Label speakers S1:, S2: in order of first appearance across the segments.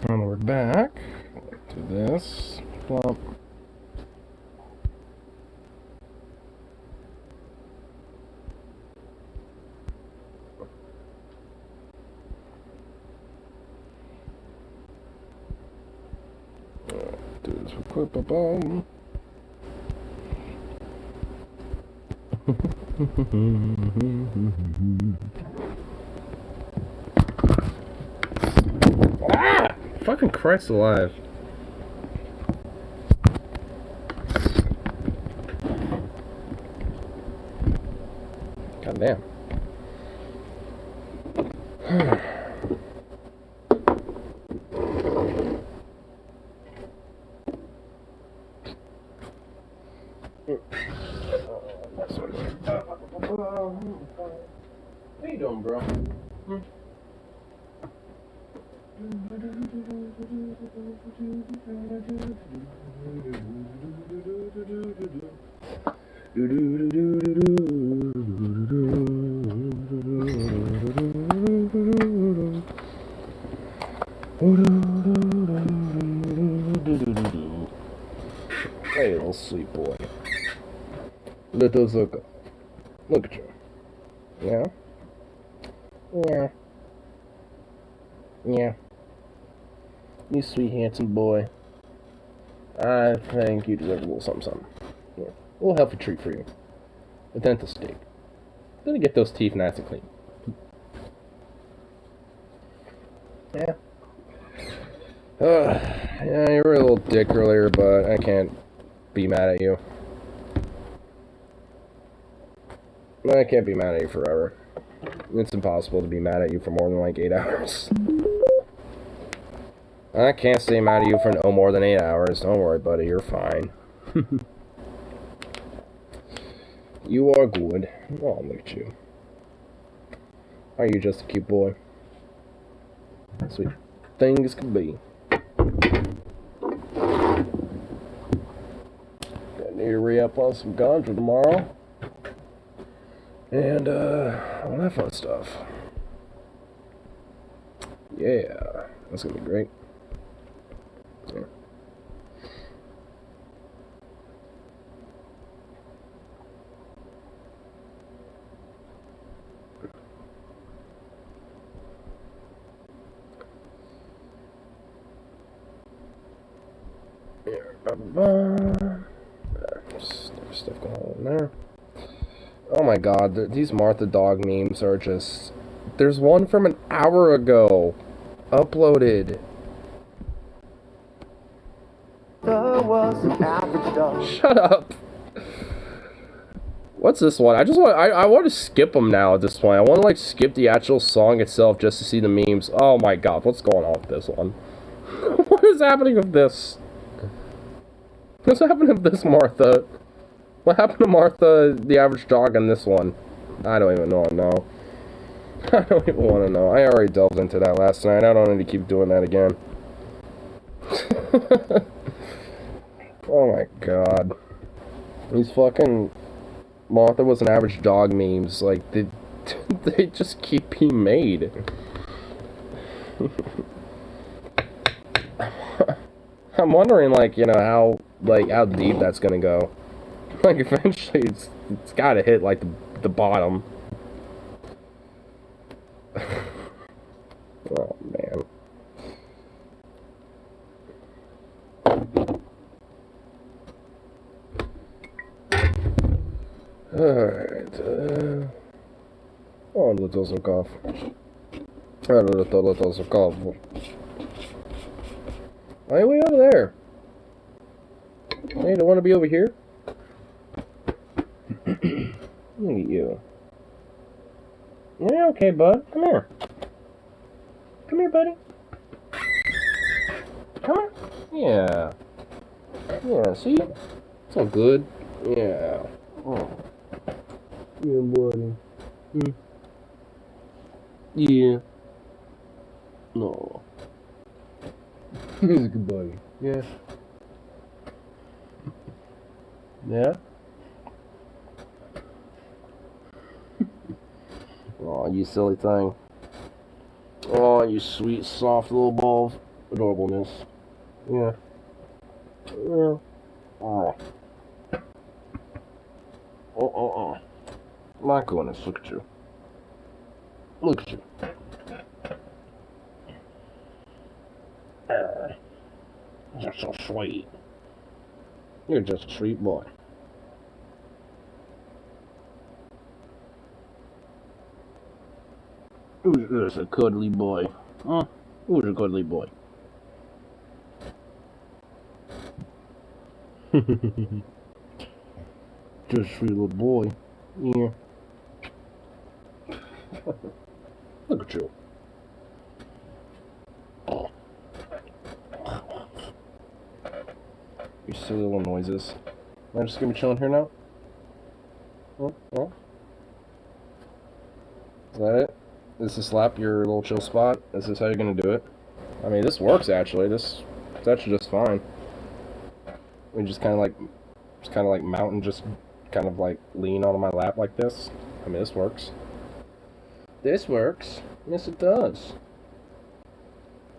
S1: And we're back. Do this. Plop. Do this real quick. Ba-bum. Ah! Fucking Christ alive. God damn. What you doing, bro? Hey, little sweet boy. Little Zuko. Look at you. Yeah? Yeah. Yeah. You sweet, handsome boy. I think you deserve a little something, something. Yeah. A little healthy treat for you. A dental steak. Gonna get those teeth nice and clean. Yeah. Yeah, you were a little dick earlier, but I can't be mad at you. I can't be mad at you forever. It's impossible to be mad at you for more than like 8 hours. I can't stay mad at you for no more than 8 hours. Don't worry, buddy. You're fine. You are good. Oh, look at you. Are you just a cute boy? Sweet things could be. Gonna need to re-up on some guns for tomorrow. And, all that fun stuff. Yeah. That's gonna be great. Yeah. There's stuff going on in there. Oh my god, these Martha Dog memes are just... There's one from an hour ago. Uploaded. Was an average dog. Shut up. What's this one? I want to skip them now at this point. I want to like skip the actual song itself just to see the memes. Oh my god, what's going on with this one? What is happening with this? What's happening with this Martha? What happened to Martha, the average dog, in this one? I don't even want to know. I don't even want to know. I already delved into that last night. I don't need to keep doing that again. Oh my god. These fucking Martha was an average dog memes, like, they just keep being made. I'm wondering, like, you know, how deep that's gonna go. Like, eventually, it's gotta hit, like, the bottom. Oh, man. Alright, oh, little Zukov. Little Zukov. Why are we over there? Hey, don't want to be over here? Look at you. Yeah, okay, bud. Come here. Come here, buddy. Come on. Yeah. Yeah, see? It's all good. Yeah. Oh. Yeah, buddy. Yeah. No. He's a good buddy. Yeah. Yeah? Oh, you silly thing. Oh, you sweet, soft little balls. Adorableness. Yeah. Yeah. Oh. Oh. My goodness, look at you. Look at you. You're so sweet. You're just a sweet boy. Who's a cuddly boy? Huh? Who's a cuddly boy? Just a sweet little boy. Yeah. Look at you. You silly little noises. Am I just gonna be chilling here now? Oh. Is that it? Is this slap your little chill spot? Is this how you're gonna do it? I mean, this works actually. This is actually just fine. We just kind of like mount and just kind of like lean onto my lap like this. I mean, this works. This works. Yes, it does.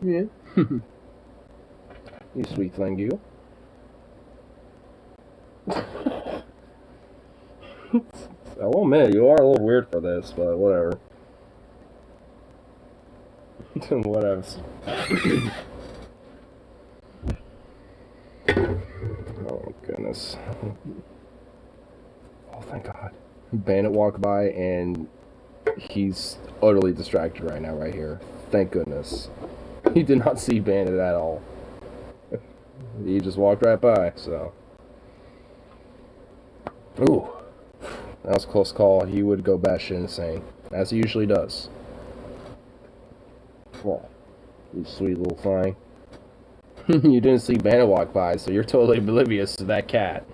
S1: Yeah. You sweet thing, you. I'll admit, you are a little weird for this, but whatever. Whatever. Oh, goodness. Oh, thank God. Bandit walked by, and he's utterly distracted right now, right here. Thank goodness. He did not see Bandit at all. He just walked right by, so. Ooh. That was a close call. He would go batshit insane, as he usually does. Oh, you sweet little thing. You didn't see Bandit walk by, so you're totally oblivious to that cat.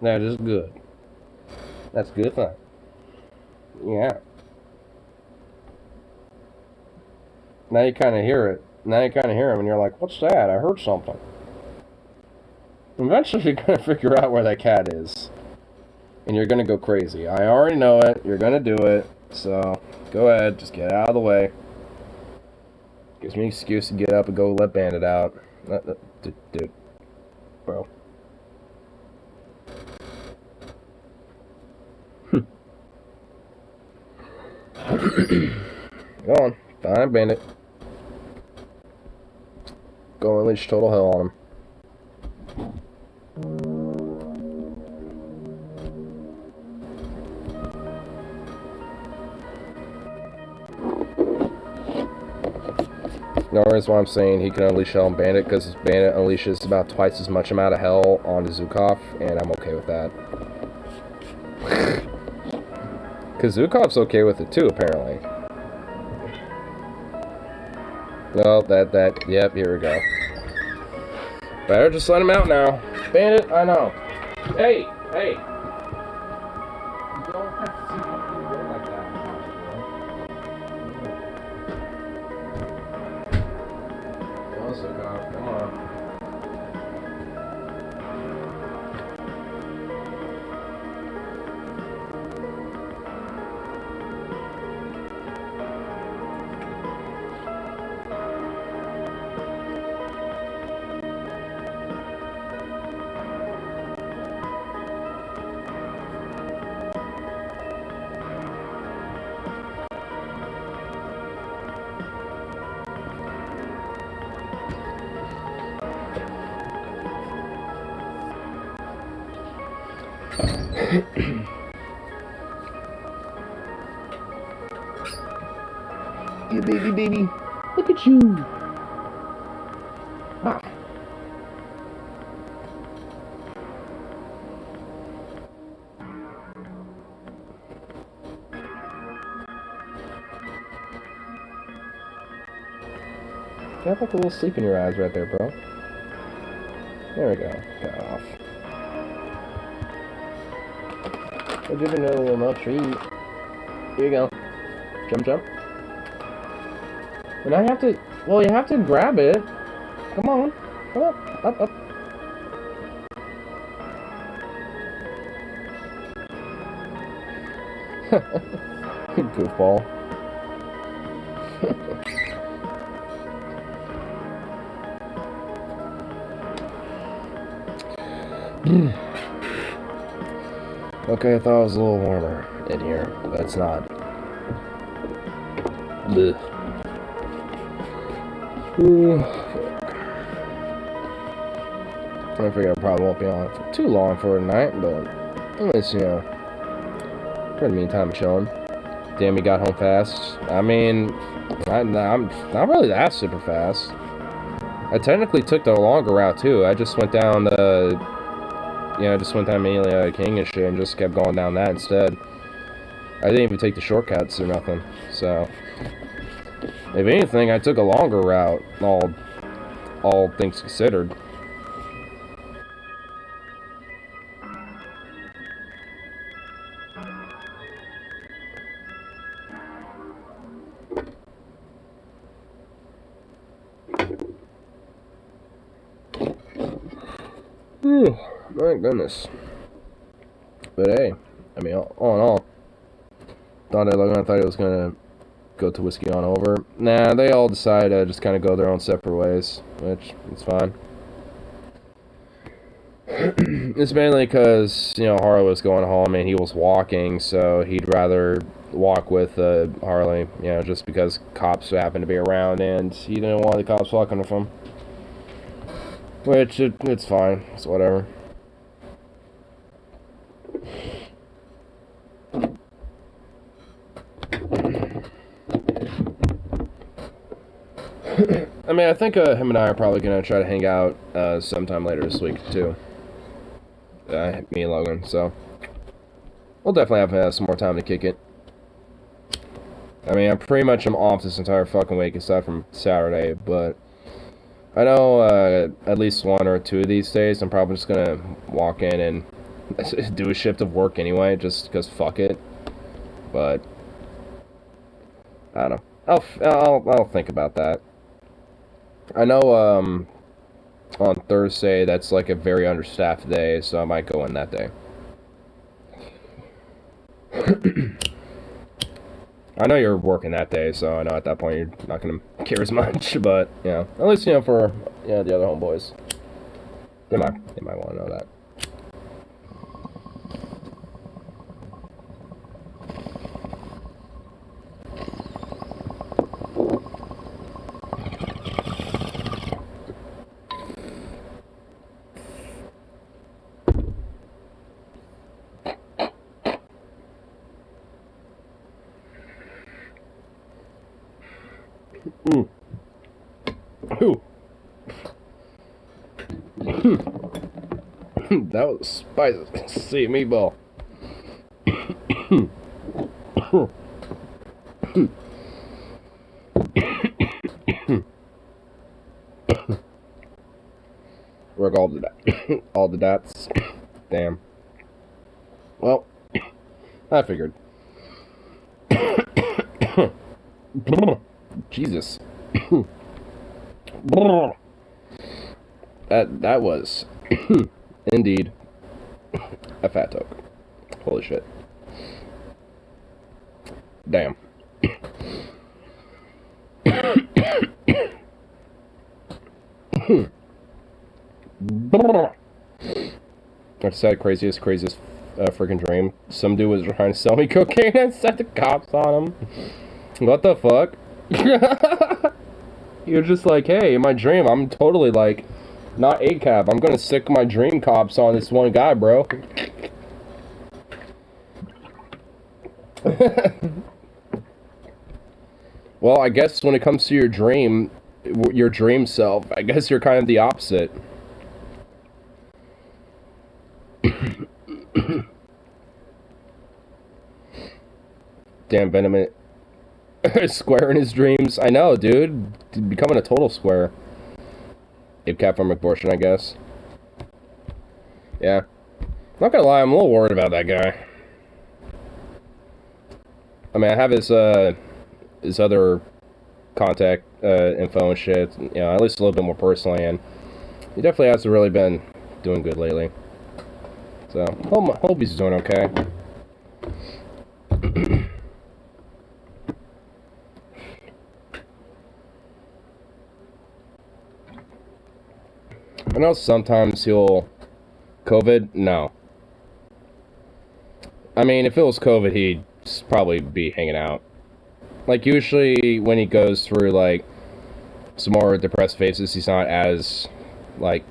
S1: That is good. That's a good thing. Yeah. Now you kind of hear it. Now you kind of hear him, and you're like, what's that? I heard something. Eventually, you're going to figure out where that cat is. And you're going to go crazy. I already know it. You're going to do it. So, go ahead. Just get out of the way. Gives me an excuse to get up and go let Bandit out. Dude. Bro. Go on. Fine, Bandit. Go unleash total hell on him. The only reason why I'm saying he can unleash hell on Bandit, because Bandit unleashes about twice as much amount of hell onto Zukov, and I'm okay with that. Because Zukov's okay with it too, apparently. No, yep, here we go. Better just let him out now. Bandit, I know. Hey! You don't have to see what you're doing like that. Come on, Zukov, come on. You baby. Look at you. Ah. You have like a little sleep in your eyes right there, bro. There we go. Got off. I'll give you another little nut treat. Here you go. Jump. And I have to, well, you have to grab it. Come on. Come up. Goofball. Okay, I thought it was a little warmer in here, but it's not. Blech. I figure I probably won't be on for too long for tonight, but at least, you know, for the meantime, I'm chilling. Damn, he got home fast. I mean, I'm not really that super fast. I technically took the longer route too. I just went down the, just went down Amelia King and shit, and just kept going down that instead. I didn't even take the shortcuts or nothing. So, if anything, I took a longer route. All things considered. My goodness. But hey, I mean, all in all, I thought it was gonna go to Whiskey on over. Nah, they all decided to just kind of go their own separate ways, which is fine. It's mainly because, Harley was going home and he was walking, so he'd rather walk with Harley, just because cops happened to be around and he didn't want the cops walking with him. Which, it's fine. It's whatever. I mean, I think him and I are probably going to try to hang out sometime later this week, too. Me and Logan, so we'll definitely have some more time to kick it. I mean, I pretty much am off this entire fucking week, aside from Saturday, but I know at least one or two of these days I'm probably just gonna walk in and do a shift of work anyway, just because fuck it. But I don't know. I'll think about that. I know on Thursday that's like a very understaffed day, so I might go in that day. I know you're working that day, so I know at that point you're not going to care as much, but, at least, for, the other homeboys. They might want to know that. Ooh. That was spicy meatball. Work all the dots. Damn. Well, I figured. Jesus. That was indeed a fat toke. Holy shit. Damn. I just had the craziest freaking dream. Some dude was trying to sell me cocaine and set the cops on him. What the fuck? You're just like, hey, in my dream, I'm totally like, not ACAB. I'm gonna sick my dream cops on this one guy, bro. Well, I guess when it comes to your dream self, I guess you're kind of the opposite. Damn, Venom. Square in his dreams. I know, dude. Becoming a total square. ACAB from McBortion, I guess. Yeah. Not gonna lie, I'm a little worried about that guy. I mean, I have his other contact info and shit, at least a little bit more personally, and he definitely hasn't really been doing good lately. So, hope he's doing okay. I know sometimes he'll COVID? No. I mean, if it was COVID, he'd probably be hanging out. Like, usually when he goes through, like, some more depressed phases, he's not as, like,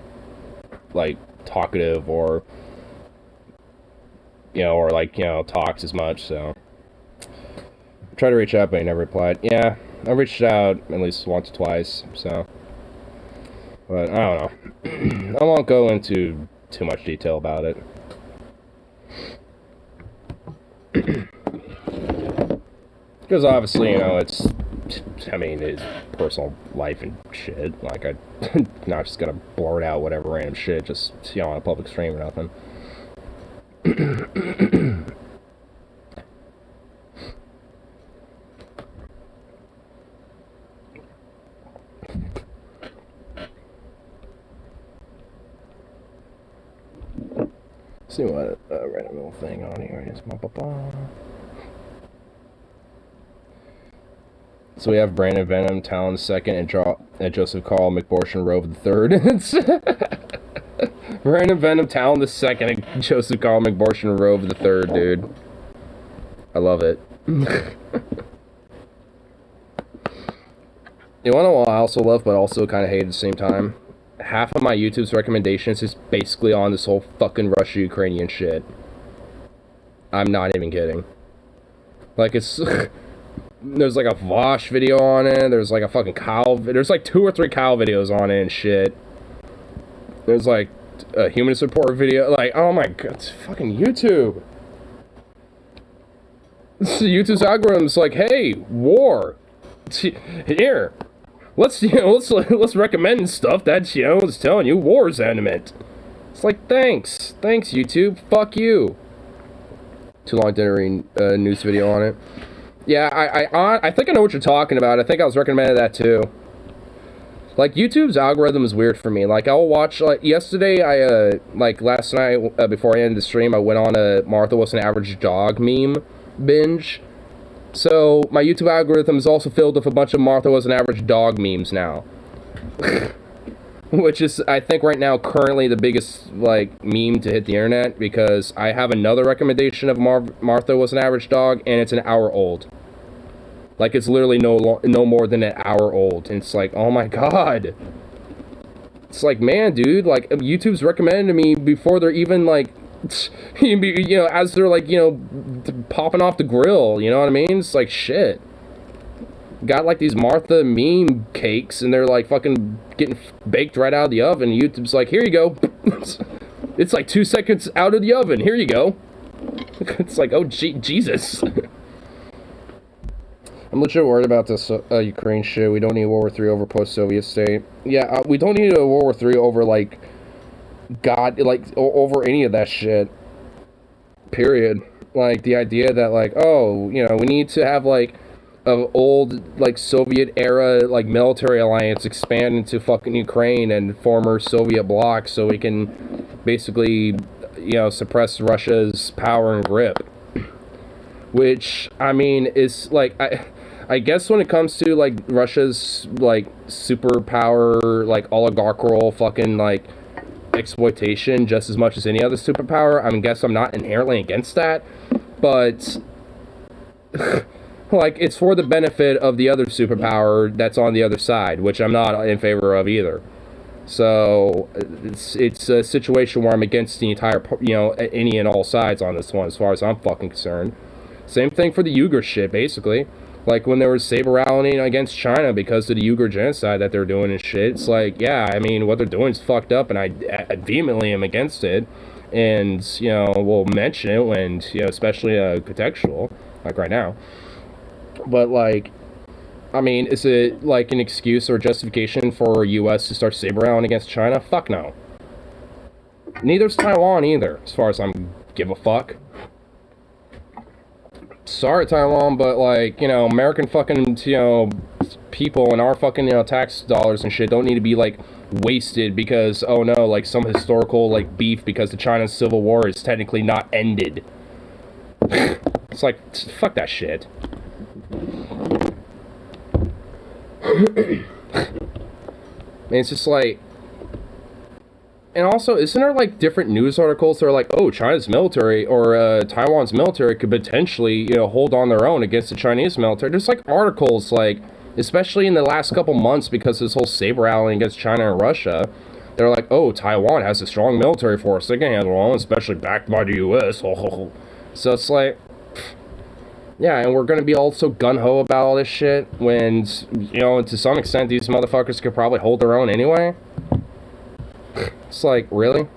S1: talkative or, or, like, talks as much, so. I tried to reach out, but he never replied. Yeah, I reached out at least once or twice, so. But, I don't know. I won't go into too much detail about it. Because obviously, it's, I mean, his personal life and shit. Like, I'm not just gonna blurt out whatever random shit just, on a public stream or nothing. See what random little thing on here is. So we have Brandon Venom, Talon II, and Joseph Carl McBorshon Rove III. Brandon Venom, Talon II, and Joseph Carl McBorshon Rove III, dude. I love it. You wanna know what I also love, but also kind of hate at the same time? Half of my YouTube's recommendations is basically on this whole fucking Russia-Ukrainian shit. I'm not even kidding. Like, it's... There's like a Vosh video on it, there's like a fucking cow... There's like 2 or 3 cow videos on it and shit. There's like a human support video, like, oh my god, it's fucking YouTube. YouTube's algorithm's like, hey, war. Here. Let's recommend stuff that's, it's telling you war's imminent. It's like, thanks, YouTube, fuck you. Too long didn't read news video on it. Yeah, I think I know what you're talking about. I think I was recommended that too. Like, YouTube's algorithm is weird for me. Like, I'll watch, like, yesterday, like, last night, before I ended the stream, I went on a Martha was an average dog meme binge. So, my YouTube algorithm is also filled with a bunch of Martha was an average dog memes now. Which is, I think, right now, currently the biggest, like, meme to hit the internet, because I have another recommendation of Martha was an average dog, and it's an hour old. Like, it's literally no more than an hour old, and it's like, oh my god. It's like, man, dude, like, YouTube's recommended to me before they're even, like, as they're, like, popping off the grill, you know what I mean? It's like, shit. Got, like, these Martha meme cakes, and they're, like, fucking getting baked right out of the oven. YouTube's like, here you go. It's, like, 2 seconds out of the oven. Here you go. It's like, oh, Jesus. I'm legit worried about this Ukraine shit. We don't need World War III over post-Soviet state. Yeah, we don't need a World War III over, like, God, like, over any of that shit. Period. Like, the idea that, like, oh, we need to have, like, an old, like, Soviet-era, like, military alliance expand into fucking Ukraine and former Soviet bloc so we can basically, suppress Russia's power and grip. Which, I mean, is, like, I guess when it comes to, like, Russia's, like, superpower, like, oligarchical fucking, like, exploitation just as much as any other superpower, I guess I'm not inherently against that, but, like, it's for the benefit of the other superpower that's on the other side, which I'm not in favor of either. So, it's a situation where I'm against the entire, any and all sides on this one, as far as I'm fucking concerned. Same thing for the Uyghur shit, basically. Like, when there was saber rattling against China because of the Uyghur genocide that they're doing and shit, it's like, yeah, I mean, what they're doing is fucked up, and I vehemently am against it. And, we'll mention it when, especially contextual, like right now. But, like, I mean, is it, like, an excuse or justification for U.S. to start saber rattling against China? Fuck no. Neither's Taiwan either, as far as I'm give a fuck. Sorry, Taiwan, but, like, American fucking, people and our fucking, tax dollars and shit don't need to be, like, wasted because, oh no, like, some historical, like, beef because the China Civil War is technically not ended. It's like, fuck that shit. I mean, it's just like, And also, isn't there like different news articles that are like, oh, China's military or Taiwan's military could potentially, hold on their own against the Chinese military? There's like articles like, especially in the last couple months because of this whole saber rattling against China and Russia, they're like, oh, Taiwan has a strong military force they can handle their own, especially backed by the U.S. So it's like, yeah, and we're going to be all so gung-ho about all this shit when, to some extent, these motherfuckers could probably hold their own anyway. It's like, really?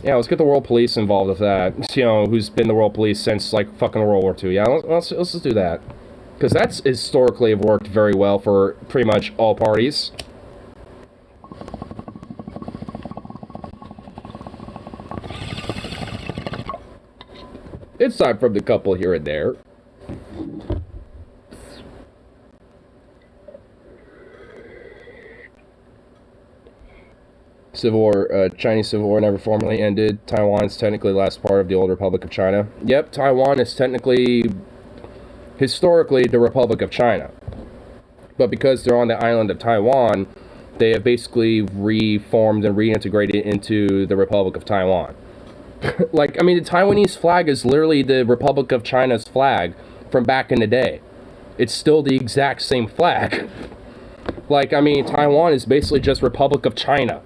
S1: Yeah, let's get the world police involved with that. Who's been the world police since, like, fucking World War II. Yeah, let's just do that. Because that's historically worked very well for pretty much all parties. It's time for the couple here and there. Civil War, Chinese Civil War never formally ended. Taiwan is technically the last part of the old Republic of China. Yep, Taiwan is technically, historically, the Republic of China. But because they're on the island of Taiwan, they have basically reformed and reintegrated into the Republic of Taiwan. Like, I mean, the Taiwanese flag is literally the Republic of China's flag from back in the day. It's still the exact same flag. Like, I mean, Taiwan is basically just Republic of China.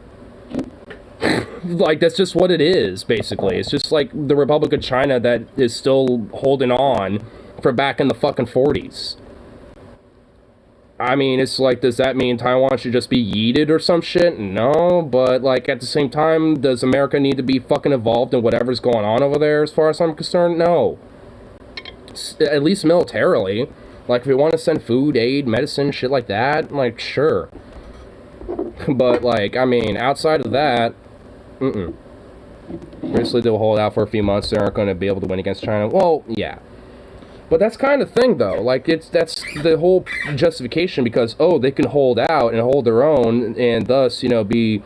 S1: Like, that's just what it is, basically. It's just like the Republic of China that is still holding on from back in the fucking 40s. I mean, it's like, does that mean Taiwan should just be yeeted or some shit? No, but, like, at the same time, does America need to be fucking involved in whatever's going on over there, as far as I'm concerned? No. At least militarily. Like, if we want to send food, aid, medicine, shit like that, like, sure. But, like, I mean, outside of that, Basically, they'll hold out for a few months, they aren't going to be able to win against China. Well, yeah. But that's kind of thing, though. Like, that's the whole justification, because, oh, they can hold out and hold their own, and thus, be,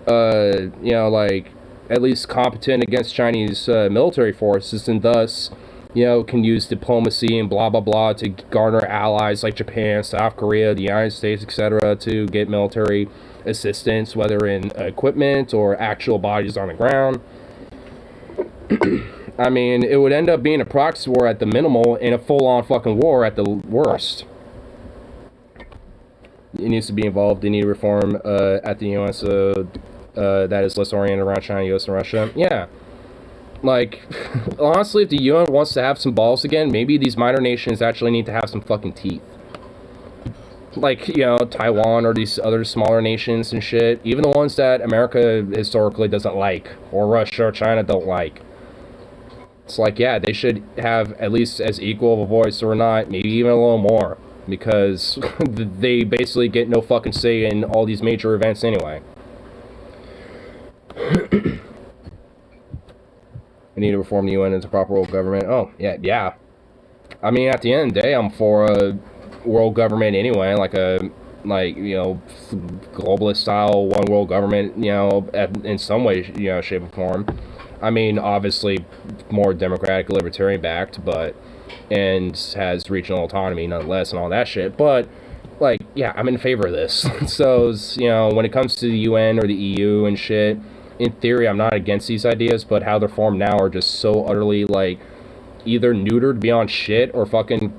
S1: like, at least competent against Chinese military forces, and thus, can use diplomacy and blah, blah, blah to garner allies like Japan, South Korea, the United States, etc., to get military assistance, whether in equipment or actual bodies on the ground. I mean, it would end up being a proxy war at the minimal and a full-on fucking war at the worst. It needs to be involved. They need to reform at the UN, so that is less oriented around China, US, and Russia. Yeah. Like, honestly, if the UN wants to have some balls again, maybe these minor nations actually need to have some fucking teeth. Like, Taiwan or these other smaller nations and shit. Even the ones that America historically doesn't like, or Russia or China don't like. It's like, yeah, they should have at least as equal of a voice or not, maybe even a little more. Because they basically get no fucking say in all these major events anyway. We need to reform the UN into proper world government. Oh, yeah. I mean, at the end of the day, I'm for a world government anyway, like globalist style one world government, in some way, shape or form. I mean, obviously more democratic, libertarian backed, and has regional autonomy nonetheless and all that shit. But, like, yeah, I'm in favor of this. So, when it comes to the UN or the EU and shit, in theory, I'm not against these ideas, but how they're formed now are just so utterly, like, either neutered beyond shit or fucking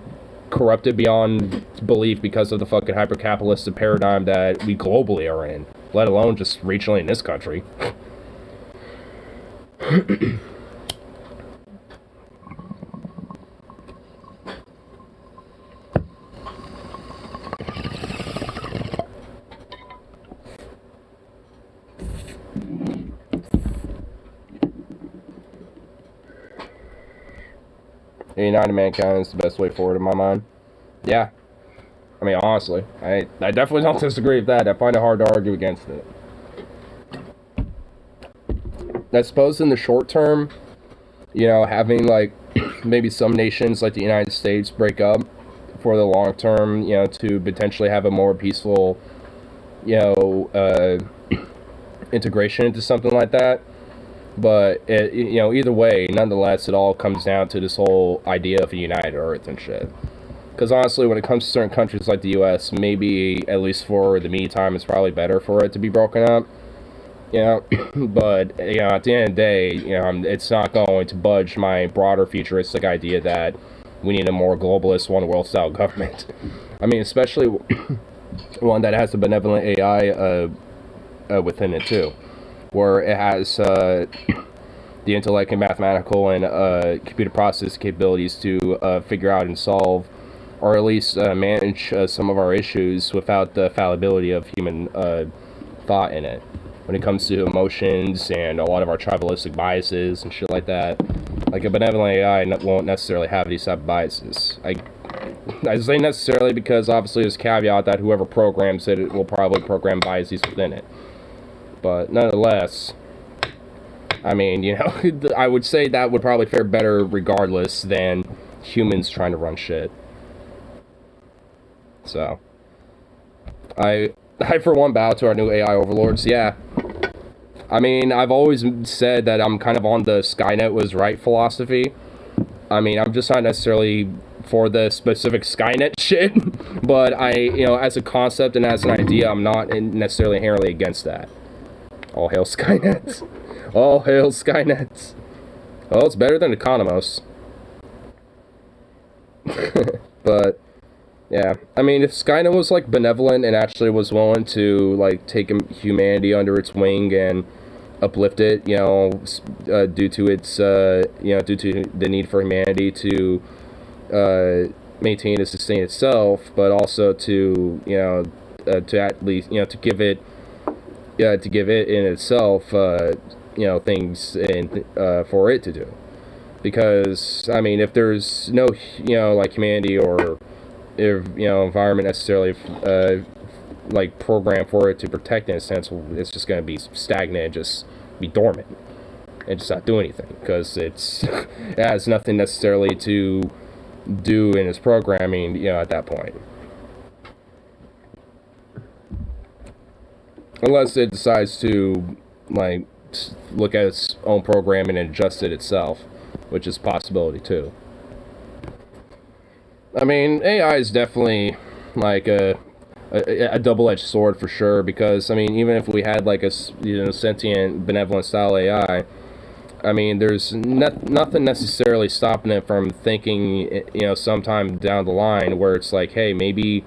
S1: corrupted beyond belief because of the fucking hyper-capitalistic paradigm that we globally are in, let alone just regionally in this country. United Mankind is the best way forward in my mind. Yeah. I mean, honestly, I definitely don't disagree with that. I find it hard to argue against it. I suppose in the short term, having, like, maybe some nations like the United States break up for the long term, to potentially have a more peaceful, integration into something like that. But, either way, nonetheless, it all comes down to this whole idea of a united Earth and shit. Because honestly, when it comes to certain countries like the U.S., maybe, at least for the meantime, it's probably better for it to be broken up. You know, but, you know, at the end of the day, you know, it's not going to budge my broader futuristic idea that we need a more globalist, one-world-style government. I mean, especially one that has a benevolent AI within it, too. Where it has the intellect and mathematical and computer process capabilities to figure out and solve, or at least manage some of our issues without the fallibility of human thought in it. When it comes to emotions and a lot of our tribalistic biases and shit like that, like a benevolent AI won't necessarily have these type of biases. I say necessarily because obviously there's a caveat that whoever programs it will probably program biases within it. But nonetheless, I mean, you know, I would say that would probably fare better regardless than humans trying to run shit. So, I for one bow to our new AI overlords, yeah. I mean, I've always said that I'm kind of on the Skynet was right philosophy. I mean, I'm just not necessarily for the specific Skynet shit, but you know, as a concept and as an idea, I'm not necessarily inherently against that. All hail Skynet. All hail Skynet. Well, it's better than Economos. But, yeah. I mean, if Skynet was, like, benevolent and actually was willing to, like, take humanity under its wing and uplift it, you know, due to its, you know, due to the need for humanity to maintain and sustain itself, but also to, you know, to at least, you know, to give it in itself, you know, things and for it to do. Because, I mean, if there's no, you know, like, humanity or, if, you know, environment necessarily, like, programmed for it to protect in a sense, it's just going to be stagnant and just be dormant and just not do anything. Because it has nothing necessarily to do in its programming, you know, at that point. Unless it decides to, like, look at its own programming and adjust it itself, which is a possibility too. I mean, AI is definitely like a double-edged sword for sure, because I mean, even if we had like a, you know, sentient, benevolent style AI, I mean, there's nothing necessarily stopping it from thinking, you know, sometime down the line where it's like, hey, maybe,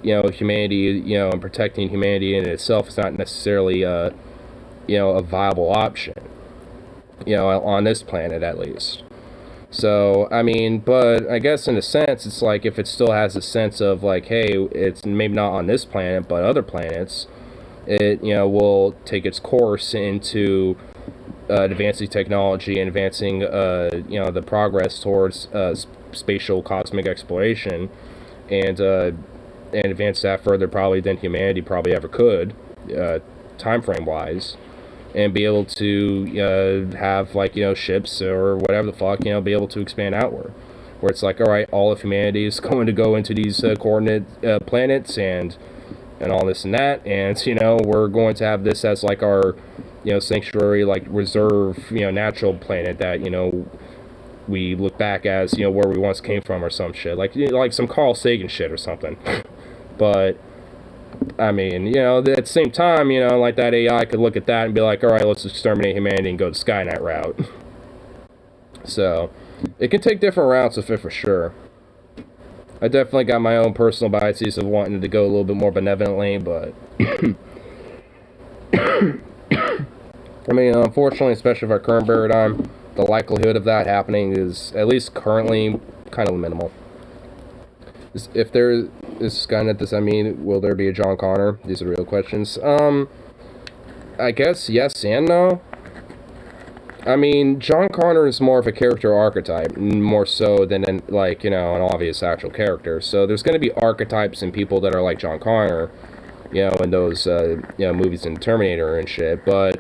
S1: you know, humanity, you know, and protecting humanity in itself is not necessarily, you know, a viable option, you know, on this planet at least. So, I mean, but I guess in a sense, it's like if it still has a sense of like, hey, it's maybe not on this planet, but other planets, it, you know, will take its course into advancing technology and advancing, you know, the progress towards spatial cosmic exploration, and advance that further probably than humanity probably ever could, time frame wise. And be able to have, like, you know, ships or whatever the fuck, you know, be able to expand outward. Where it's like, alright, all of humanity is going to go into these coordinate planets and all this and that. And, you know, we're going to have this as, like, our, you know, sanctuary, like, reserve, you know, natural planet that, you know, we look back as, you know, where we once came from or some shit. Like, you know, like some Carl Sagan shit or something. But I mean, you know, at the same time, you know, like that AI could look at that and be like, alright, let's exterminate humanity and go the Skynet route. So, it can take different routes with it for sure. I definitely got my own personal biases of wanting to go a little bit more benevolently, but I mean, unfortunately, especially with our current paradigm, the likelihood of that happening is, at least currently, kind of minimal. If there is Skynet, does that mean, will there be a John Connor? These are real questions. I guess yes and no. I mean, John Connor is more of a character archetype, more so than, like, you know, an obvious actual character. So there's going to be archetypes and people that are like John Connor, you know, in those, you know, movies in Terminator and shit, but,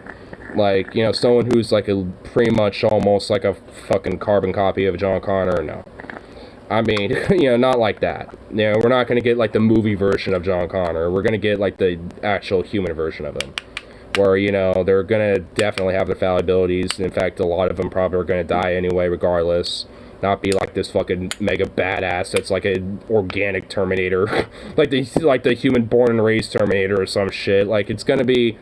S1: like, you know, someone who's, like, pretty much almost like a fucking carbon copy of John Connor, no. I mean, you know, not like that. You know, we're not going to get, like, the movie version of John Connor. We're going to get, like, the actual human version of him. Where, you know, they're going to definitely have their fallibilities. In fact, a lot of them probably are going to die anyway, regardless. not be like this fucking mega badass that's like an organic Terminator, like the human born and raised Terminator or some shit. Like, it's gonna be,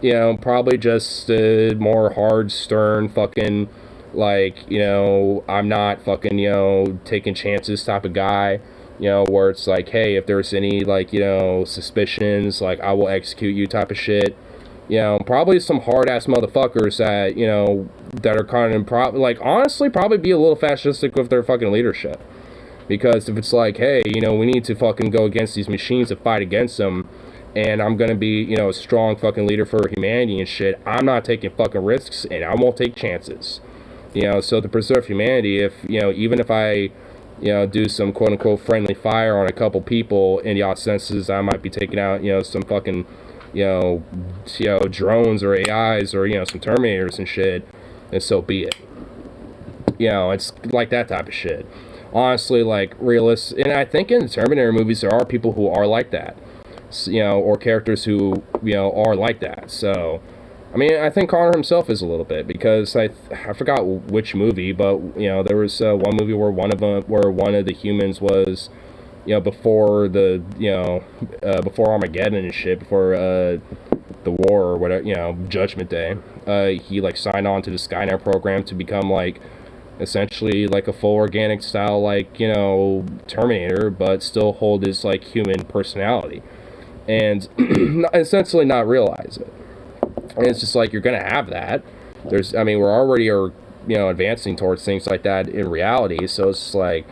S1: you know, probably just more hard, stern, fucking, like, you know, I'm not fucking, you know, taking chances type of guy, you know, where it's like, hey, if there's any, like, you know, suspicions, like, I will execute you type of shit. You know, probably some hard-ass motherfuckers that, you know, that are kind of, like, honestly, probably be a little fascistic with their fucking leadership. Because if it's like, hey, you know, we need to fucking go against these machines and fight against them, and I'm gonna be, you know, a strong fucking leader for humanity and shit, I'm not taking fucking risks, and I won't take chances. You know, so to preserve humanity, if, you know, even if I, you know, do some quote-unquote friendly fire on a couple people, in the odd senses, I might be taking out, you know, some fucking, you know, drones or AIs or, you know, some Terminators and shit, and so be it. You know, it's like that type of shit. Honestly, like, realistic, and I think in the Terminator movies, there are people who are like that. You know, or characters who, you know, are like that. So, I mean, I think Connor himself is a little bit, because I forgot which movie, but, you know, there was one movie where one of the humans was, you know, before the, you know, before Armageddon and shit, before the war or whatever, you know, Judgment Day, he, like, signed on to the Skynet program to become, like, essentially like a full organic style, like, you know, Terminator, but still hold his, like, human personality. And essentially not realize it. And it's just like, you're gonna have that. There's, I mean, we're already you know, advancing towards things like that in reality, so it's like,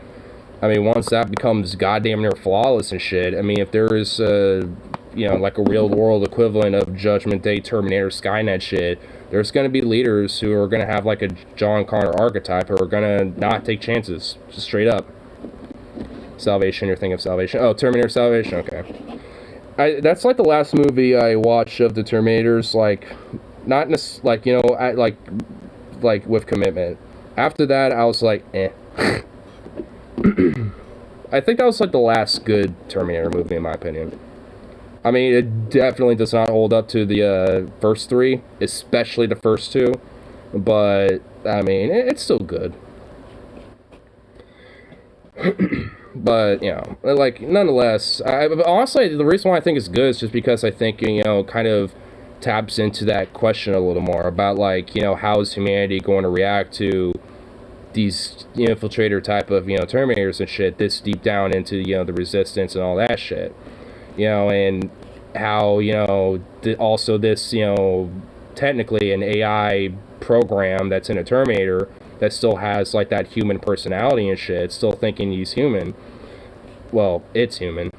S1: I mean, once that becomes goddamn near flawless and shit, I mean, if there is, you know, like a real world equivalent of Judgment Day, Terminator, Skynet shit, there's gonna be leaders who are gonna have like a John Connor archetype, who are gonna not take chances, just straight up. Salvation, you're thinking of Salvation. Oh, Terminator Salvation, okay. That's like the last movie I watched of the Terminators, like, not like, you know, like with commitment. After that, I was like, eh. I think that was like the last good Terminator movie, in my opinion. I mean, it definitely does not hold up to the first three, especially the first two, but, I mean, it's still good. But, you know, like, nonetheless, honestly, the reason why I think it's good is just because I think, you know, kind of taps into that question a little more about, like, you know, how is humanity going to react to these, you know, infiltrator type of, you know, Terminators and shit this deep down into, you know, the resistance and all that shit. You know, and how, you know, also this, you know, technically an AI program that's in a Terminator that still has, like, that human personality and shit, still thinking he's human. Well, it's human.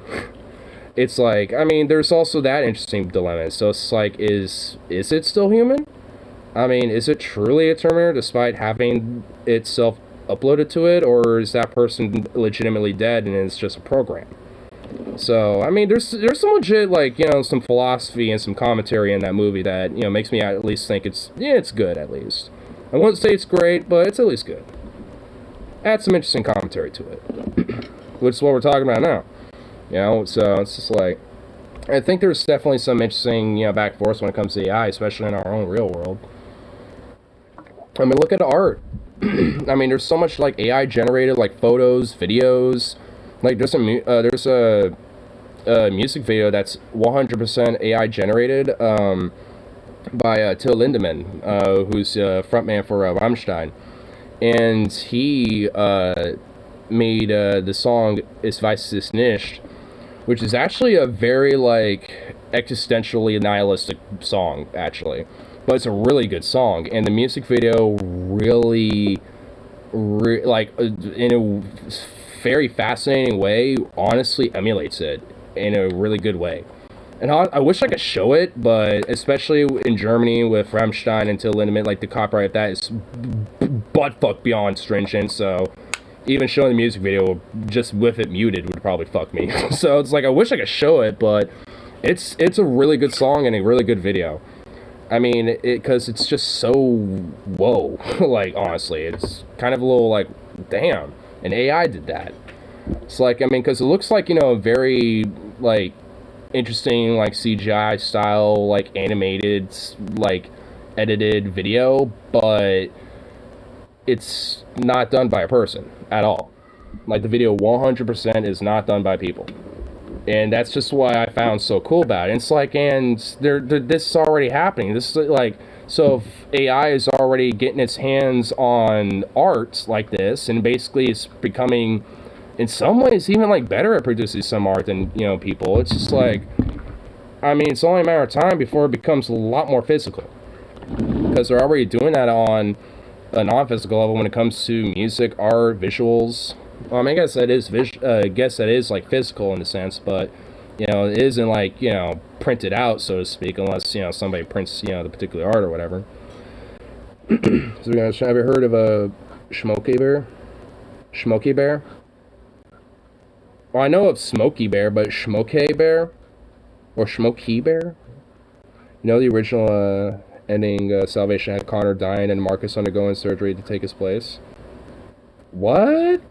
S1: It's like, I mean, there's also that interesting dilemma. So it's like, is it still human? I mean, is it truly a Terminator despite having itself uploaded to it, or is that person legitimately dead and it's just a program? So, I mean, there's some legit, like, you know, some philosophy and some commentary in that movie that, you know, makes me at least think it's good, at least. I wouldn't say it's great, but it's at least good. Add some interesting commentary to it, which is what we're talking about now. You know, so it's just like, I think there's definitely some interesting, you know, back and forth when it comes to AI, especially in our own real world. I mean, look at art. I mean, there's so much, like, AI generated, like, photos, videos. Like, there's a music video that's 100% AI generated, by Till Lindemann, who's frontman for Rammstein, and he made the song "Ich weiß es nicht," which is actually a very, like, existentially nihilistic song, actually, but it's a really good song, and the music video really, like, in a very fascinating way, honestly emulates it in a really good way. And I wish I could show it, but especially in Germany with Rammstein and Till Lindemann, like, the copyright of that is buttfuck beyond stringent, so even showing the music video just with it muted would probably fuck me. So it's like, I wish I could show it, but it's a really good song and a really good video. I mean, because it's just so, whoa, like, honestly, it's kind of a little like, damn, an AI did that. It's like, I mean, because it looks like, you know, a very, like, interesting, like, CGI style, like, animated, like, edited video, but it's not done by a person at all. Like, the video 100% is not done by people. And that's just what I found so cool about it. It's like, and this is already happening. This is like, so if AI is already getting its hands on art like this, and basically it's becoming, in some ways, even like better at producing some art than, you know, people. It's just like, I mean, it's only a matter of time before it becomes a lot more physical. Because they're already doing that on a non-physical level when it comes to music, art, visuals. I mean, I guess that is like physical in a sense, but, you know, it isn't like, you know, printed out, so to speak, unless, you know, somebody prints, you know, the particular art or whatever. So, have you heard of a Smokey Bear? Smokey Bear? Well, I know of Smokey Bear, but Smokey Bear? Or Smokey Bear? You know the original ending, Salvation had Connor dying and Marcus undergoing surgery to take his place? What?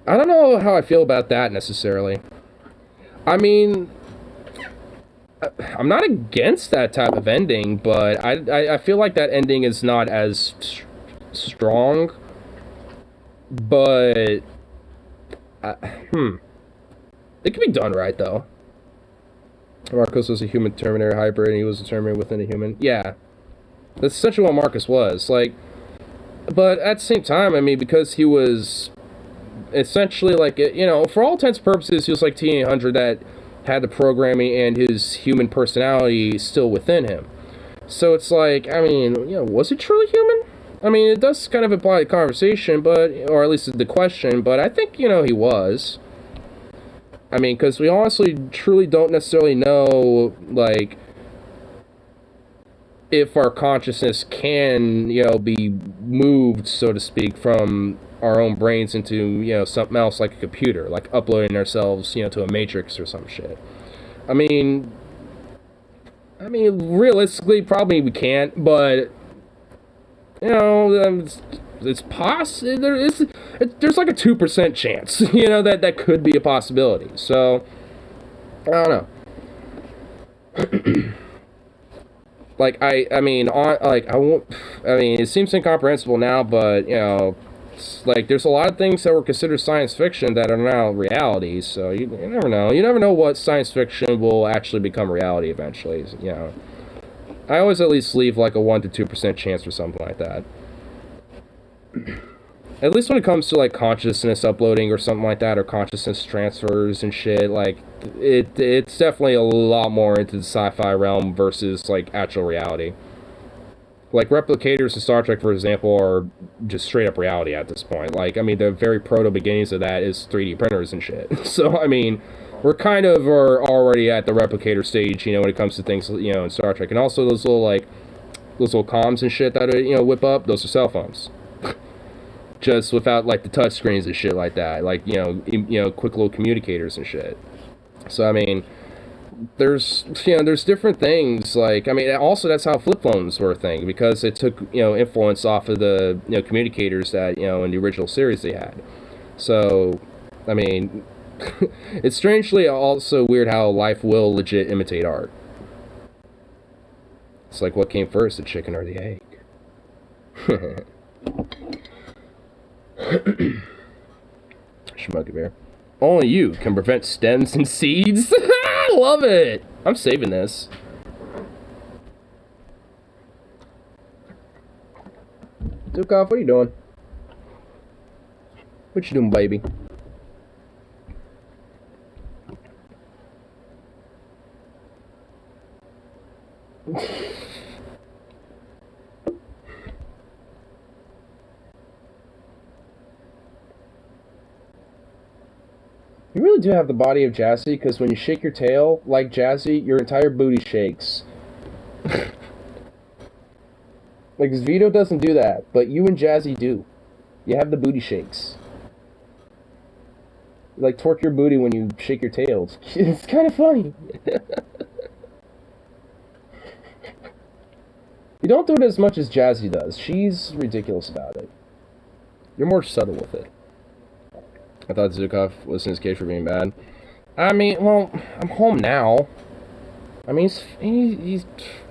S1: I don't know how I feel about that necessarily. I mean, I'm not against that type of ending, but I feel like that ending is not as strong. But it can be done right though. Marcus was a human Terminator hybrid, and he was a Terminator within a human. Yeah, that's essentially what Marcus was. Like, but at the same time, I mean, because he was essentially like, you know, for all intents and purposes, he was like T-800 that had the programming and his human personality still within him. So it's like, I mean, you know, was it truly human? I mean, it does kind of imply the conversation, but, or at least the question, but I think, you know, he was. I mean, because we honestly truly don't necessarily know, like, if our consciousness can, you know, be moved, so to speak, from our own brains into, you know, something else like a computer, like uploading ourselves, you know, to a matrix or some shit. I mean, realistically, probably we can't, but, you know, it's possible. There's like a 2% chance, you know, that could be a possibility. So, I don't know. Like, I mean, it seems incomprehensible now, but, you know, like, there's a lot of things that were considered science fiction that are now reality, so you never know. You never know what science fiction will actually become reality eventually, you know. I always at least leave, like, a 1 to 2% chance for something like that. At least when it comes to, like, consciousness uploading or something like that, or consciousness transfers and shit, like, it's definitely a lot more into the sci-fi realm versus, like, actual reality. Like, replicators in Star Trek, for example, are just straight-up reality at this point. Like, I mean, the very proto-beginnings of that is 3D printers and shit. So, I mean, we're kind of are already at the replicator stage, you know, when it comes to things, you know, in Star Trek. And also those little, like, those little comms and shit that, you know, whip up, those are cell phones. Just without, like, the touch screens and shit like that. Like, you know, quick little communicators and shit. So, I mean, there's different things. Like, I mean, also that's how flip phones were a thing, because it took, you know, influence off of the, you know, communicators that, you know, in the original series they had. So, I mean, it's strangely also weird how life will legit imitate art. It's like, what came first, the chicken or the egg? Schmuggy Bear. Only you can prevent stems and seeds. I love it. I'm saving this. Dukov, what are you doing? What you doing, baby? You really do have the body of Jazzy, because when you shake your tail like Jazzy, your entire booty shakes. Like, Vito doesn't do that, but you and Jazzy do. You have the booty shakes. You, like, torque your booty when you shake your tail. It's kind of funny. You don't do it as much as Jazzy does. She's ridiculous about it. You're more subtle with it. I thought Zukov was in his cage for being bad. I mean, well, I'm home now. I mean, he's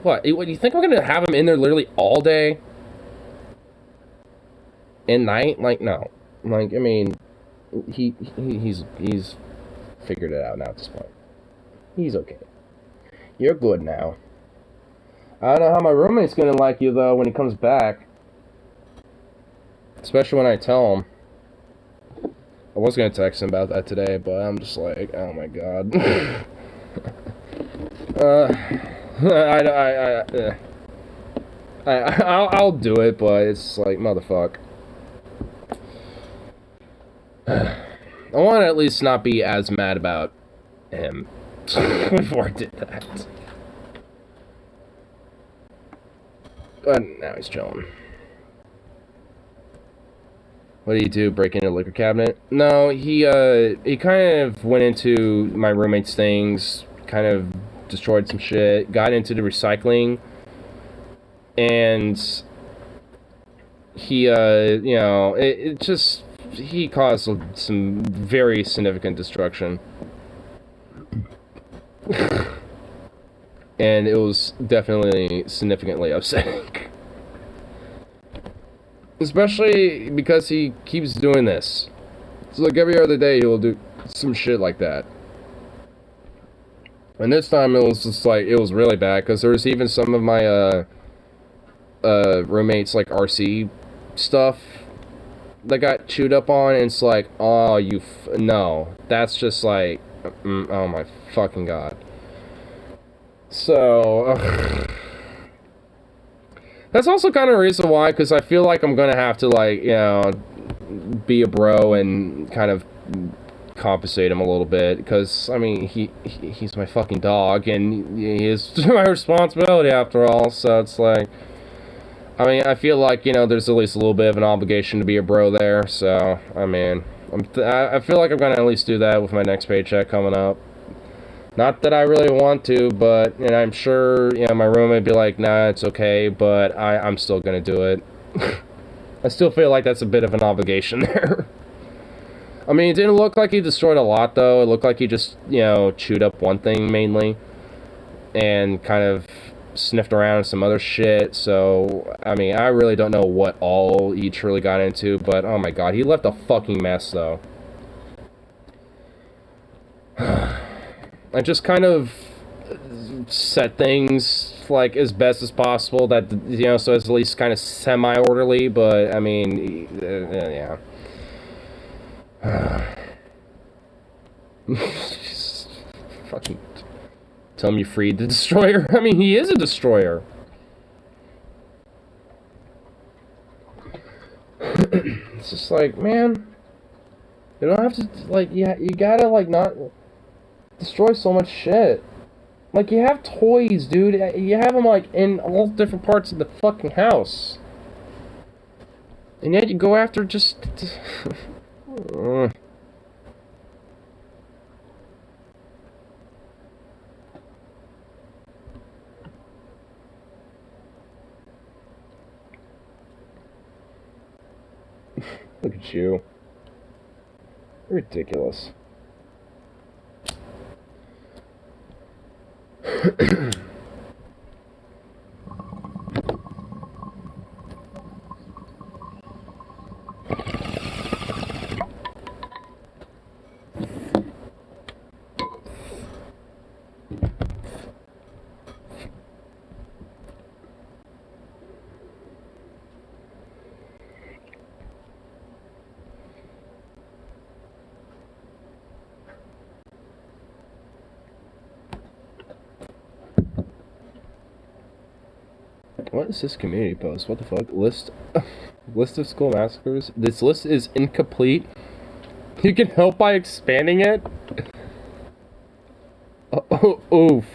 S1: what? Do you think we're gonna have him in there literally all day? in night, like, no. Like, I mean, he's figured it out now at this point. He's okay. You're good now. I don't know how my roommate's gonna like you, though, when he comes back. Especially when I tell him. I was gonna text him about that today, but I'm just like, oh my god. I'll do it, but it's like, motherfuck. I want to at least not be as mad about him before I did that. But now he's chilling. What did he do? Break into a liquor cabinet? No, he kind of went into my roommate's things, kind of destroyed some shit, got into the recycling, and he, you know, it just, he caused some very significant destruction. And it was definitely significantly upsetting. Especially because he keeps doing this. So like every other day he'll do some shit like that. And this time it was just like, it was really bad, because there was even some of my roommates like RC stuff that got chewed up on, and it's like, oh, no, that's just like, oh my fucking god. So that's also kind of a reason why, because I feel like I'm gonna have to, like, you know, be a bro and kind of compensate him a little bit, because I mean he's my fucking dog, and he is my responsibility after all. So it's like, I mean, I feel like, you know, there's at least a little bit of an obligation to be a bro there. So I mean, I feel like I'm gonna at least do that with my next paycheck coming up. Not that I really want to, but, and I'm sure, you know, my roommate would be like, nah, it's okay, but I'm still gonna do it. I still feel like that's a bit of an obligation there. I mean, it didn't look like he destroyed a lot, though. It looked like he just, you know, chewed up one thing mainly, and kind of sniffed around some other shit. So, I mean, I really don't know what all he truly got into, but oh my god, he left a fucking mess, though. I just kind of set things, like, as best as possible, that, you know, so it's at least kind of semi-orderly, but, I mean, yeah. Just fucking tell me you freed the destroyer. I mean, he is a destroyer. It's just like, man, you don't have to, like, you gotta, like, not destroy so much shit. Like, you have toys, dude. You have them, like, in all different parts of the fucking house. And yet you go after just... Look at you. Ridiculous. What is this community post? What the fuck? List of school massacres? This list is incomplete. You can help by expanding it? Oof.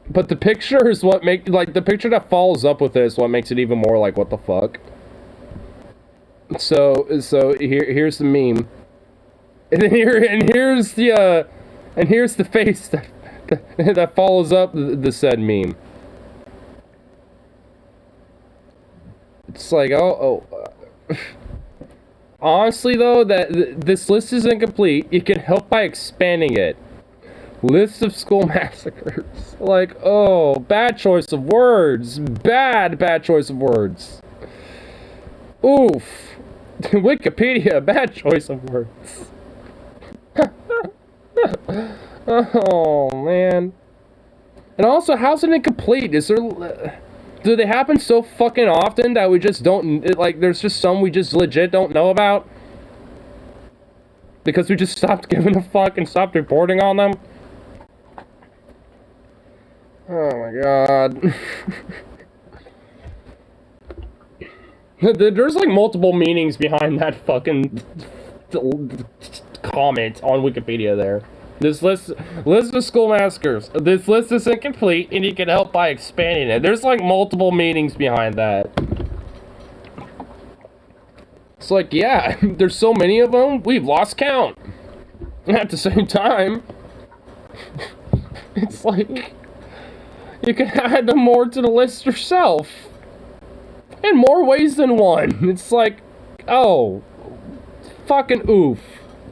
S1: But the picture is what like, the picture that follows up with it is what makes it even more like, what the fuck? So here's the meme. And then here's the face that follows up the said meme. It's like, honestly, though, that this list is incomplete. You can help by expanding it. List of school massacres. Like, oh, bad choice of words. Bad choice of words. Oof. Wikipedia, bad choice of words. Oh, man. And also, how's it incomplete? Is there... do they happen so fucking often that we just don't... like, there's just some we just legit don't know about? Because we just stopped giving a fuck and stopped reporting on them? Oh my god. There's like multiple meanings behind that fucking comment on Wikipedia there. This list of school massacres. This list is incomplete and you can help by expanding it. There's like multiple meanings behind that. It's like, yeah, there's so many of them, we've lost count. At the same time, it's like, you can add them more to the list yourself. In more ways than one. It's like, oh, fucking oof.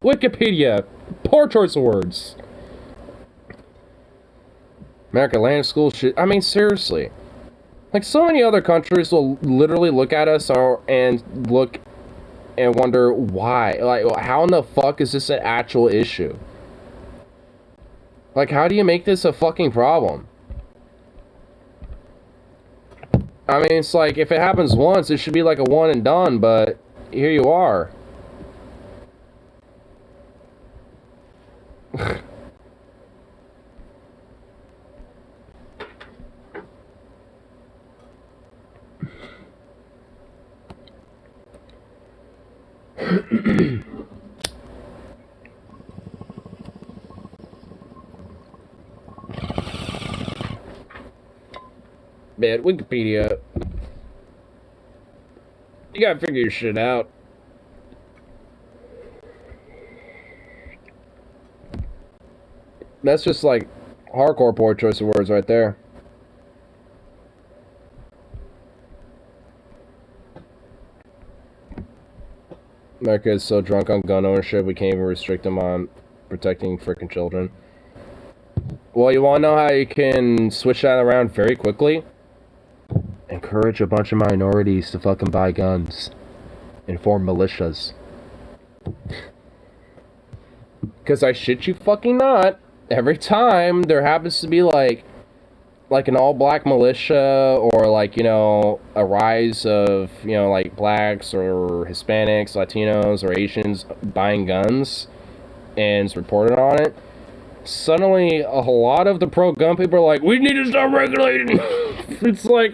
S1: Wikipedia, poor choice of words. American land school shit. I mean, seriously. Like, so many other countries will literally look at us and look and wonder why. Like, how in the fuck is this an actual issue? Like, how do you make this a fucking problem? I mean, it's like, if it happens once, it should be like a one and done, but here you are. Man, Wikipedia. You gotta figure your shit out. That's just like hardcore poor choice of words right there. America is so drunk on gun ownership, we can't even restrict them on protecting frickin' children. Well, you wanna know how you can switch that around very quickly? Encourage a bunch of minorities to fucking buy guns. And form militias. Because I shit you fucking not, every time there happens to be like an all-black militia, or like, you know, a rise of, you know, like blacks or Hispanics, Latinos, or Asians buying guns, and it's reported on it, suddenly a lot of the pro-gun people are like, we need to start regulating. It's like,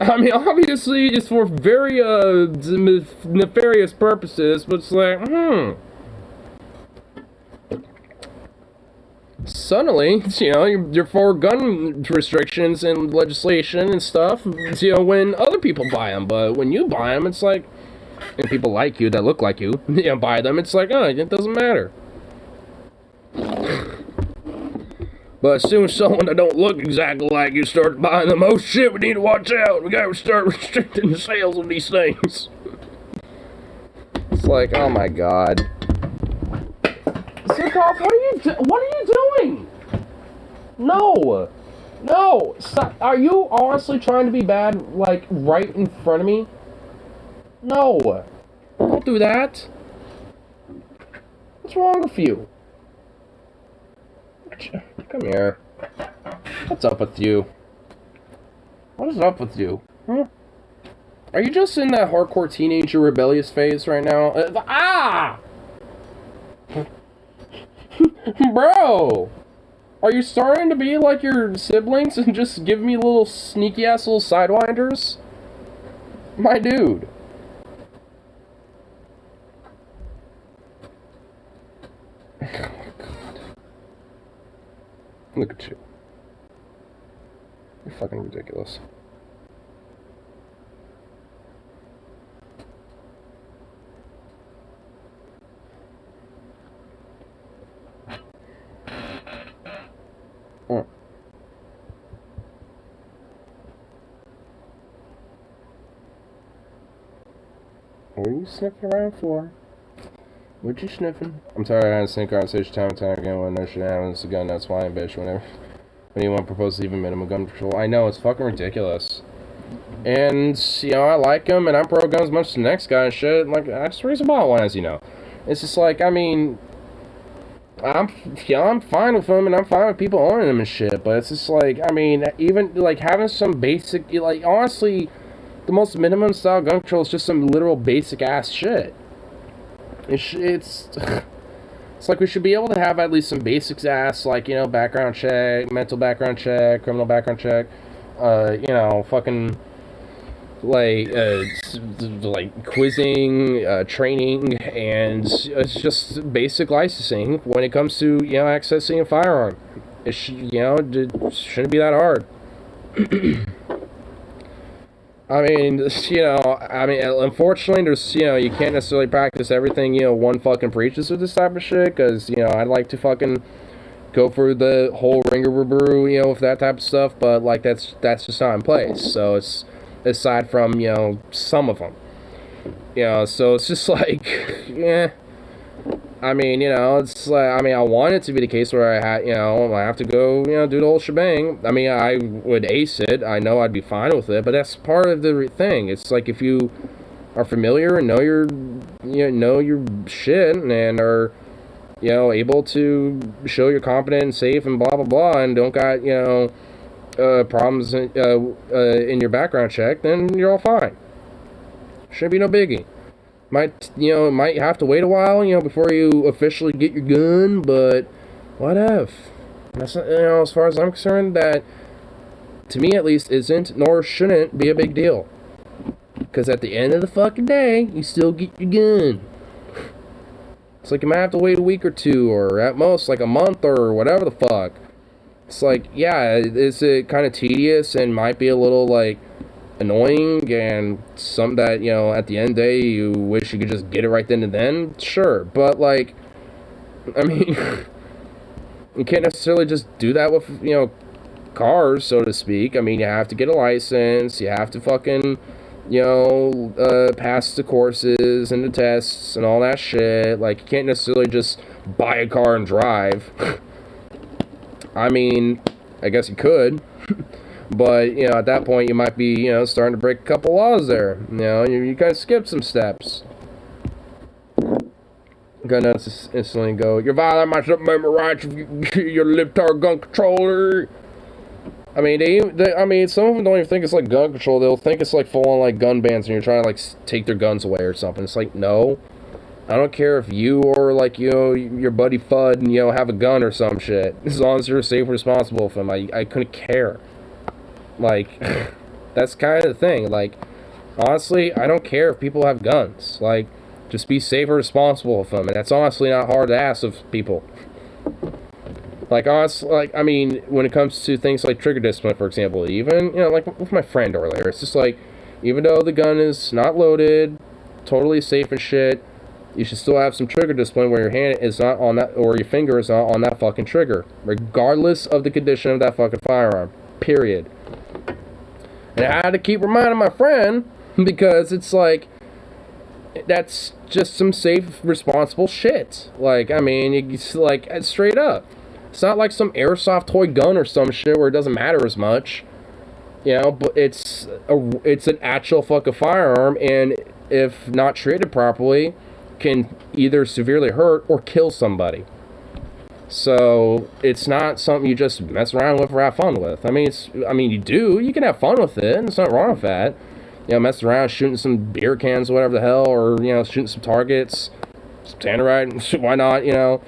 S1: I mean, obviously it's for very nefarious purposes, but it's like, suddenly, you know, you're for gun restrictions and legislation and stuff, you know, when other people buy them. But when you buy them, it's like, and people like you, that look like you, you know, buy them, it's like, oh, it doesn't matter. But as soon as someone that don't look exactly like you starts buying them, oh shit, we need to watch out. We gotta start restricting the sales of these things. It's like, oh my god. Sikoff, what are you doing? No. No. Stop. Are you honestly trying to be bad, like, right in front of me? No. Don't do that. What's wrong with you? Come here. What's up with you? What is up with you? Huh? Are you just in that hardcore teenager rebellious phase right now? Bro! Are you starting to be like your siblings and just give me little sneaky ass little sidewinders? My dude. Oh my god. Look at you. You're fucking ridiculous. Oh. What are you sniffing around for? What you sniffing? I'm tired of having to sneak around stage time and time again when no shit happens. The gun nuts flying bitch whenever anyone proposes even minimum gun control. I know, it's fucking ridiculous. And, you know, I like him, and I'm pro-gun as much as the next guy and shit. Like, that's the reason why I want, as you know. It's just like, I mean, I'm fine with him, and I'm fine with people owning him and shit, but it's just like, I mean, even, like, having some basic, like, honestly, the most minimum style gun control is just some literal basic-ass shit. It's like we should be able to have at least some basics-ass, like, you know, background check, mental background check, criminal background check, you know, fucking, like quizzing, training, and it's just basic licensing when it comes to, you know, accessing a firearm. It shouldn't be that hard. I mean, you know, unfortunately, there's, you know, you can't necessarily practice everything, you know, one fucking preaches with this type of shit, because, you know, I'd like to fucking go for the whole ringer-brew, you know, with that type of stuff, but, like, that's just not in place, so it's, aside from, you know, some of them, you know, so it's just like, yeah, I mean, you know, it's like, I mean, I want it to be the case where I have to go, you know, do the whole shebang. I mean, I would ace it. I know I'd be fine with it, but that's part of the thing. It's like, if you are familiar and know your shit and are, you know, able to show you're competent and safe and blah blah blah, and don't got, you know, problems in your background check, then you're all fine. Shouldn't be no biggie. Might have to wait a while, you know, before you officially get your gun, but whatever. That's, you know, as far as I'm concerned, that, to me at least, isn't nor shouldn't be a big deal. Because at the end of the fucking day, you still get your gun. It's like you might have to wait a week or two, or at most like a month, or whatever the fuck. It's like, yeah, is it kind of tedious and might be a little, like, annoying, and some that, you know, at the end of the day you wish you could just get it right then and then? Sure, but, like, I mean, you can't necessarily just do that with, you know, cars, so to speak. I mean, you have to get a license, you have to fucking, you know, pass the courses and the tests and all that shit. Like, you can't necessarily just buy a car and drive. I mean, I guess you could. But, you know, at that point, you might be, you know, starting to break a couple laws there. You know, you kind of skip some steps. Gonna instantly go, you're violating my Second Amendment rights, you're a libtard gun controller. I mean, some of them don't even think it's like gun control. They'll think it's like full-on, like, gun bans, and you're trying to, like, take their guns away or something. It's like, no. I don't care if you or, like, you know, your buddy Fudd, and, you know, have a gun or some shit. As long as you're safe and responsible for them, I couldn't care. Like, that's kind of the thing. Like, honestly, I don't care if people have guns. Like, just be safe and responsible with them. And that's honestly not hard to ask of people. Like, honestly, like, I mean, when it comes to things like trigger discipline, for example, even, you know, like with my friend earlier, it's just like, even though the gun is not loaded, totally safe and shit, you should still have some trigger discipline where your hand is not on that, or your finger is not on that fucking trigger, regardless of the condition of that fucking firearm. Period. And I had to keep reminding my friend, because it's like, that's just some safe, responsible shit. Like, I mean, it's like, straight up. It's not like some airsoft toy gun or some shit where it doesn't matter as much. You know, but it's an actual fucking firearm, and if not treated properly, can either severely hurt or kill somebody. So, it's not something you just mess around with or have fun with. I mean, you can have fun with it, and there's nothing wrong with that. You know, messing around, shooting some beer cans, whatever the hell, or, you know, shooting some targets, stand right, why not, you know?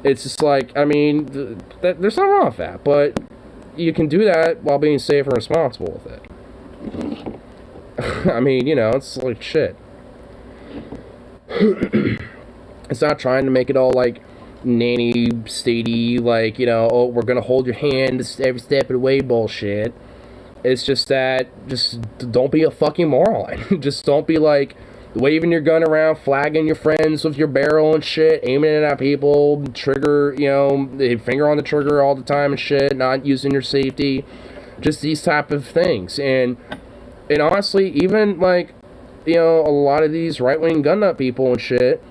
S1: It's just like, I mean, there's nothing wrong with that, but you can do that while being safe and responsible with it. I mean, you know, it's like shit. It's not trying to make it all, like, nanny statey, like, you know, oh, we're gonna hold your hand every step of the way bullshit. It's just that, just don't be a fucking moron. Just don't be, like, waving your gun around, flagging your friends with your barrel and shit, aiming it at people, trigger, you know, finger on the trigger all the time and shit, not using your safety. Just these type of things. And honestly, even, like, you know, a lot of these right-wing gun nut people and shit,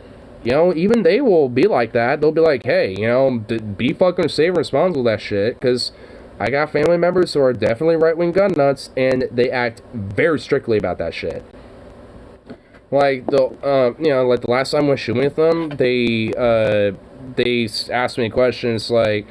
S1: you know, even they will be like that. They'll be like, hey, you know, be fucking safe and responsible with that shit, because I got family members who are definitely right-wing gun nuts, and they act very strictly about that shit. Like the like the last time I went shooting with them, they asked me questions like,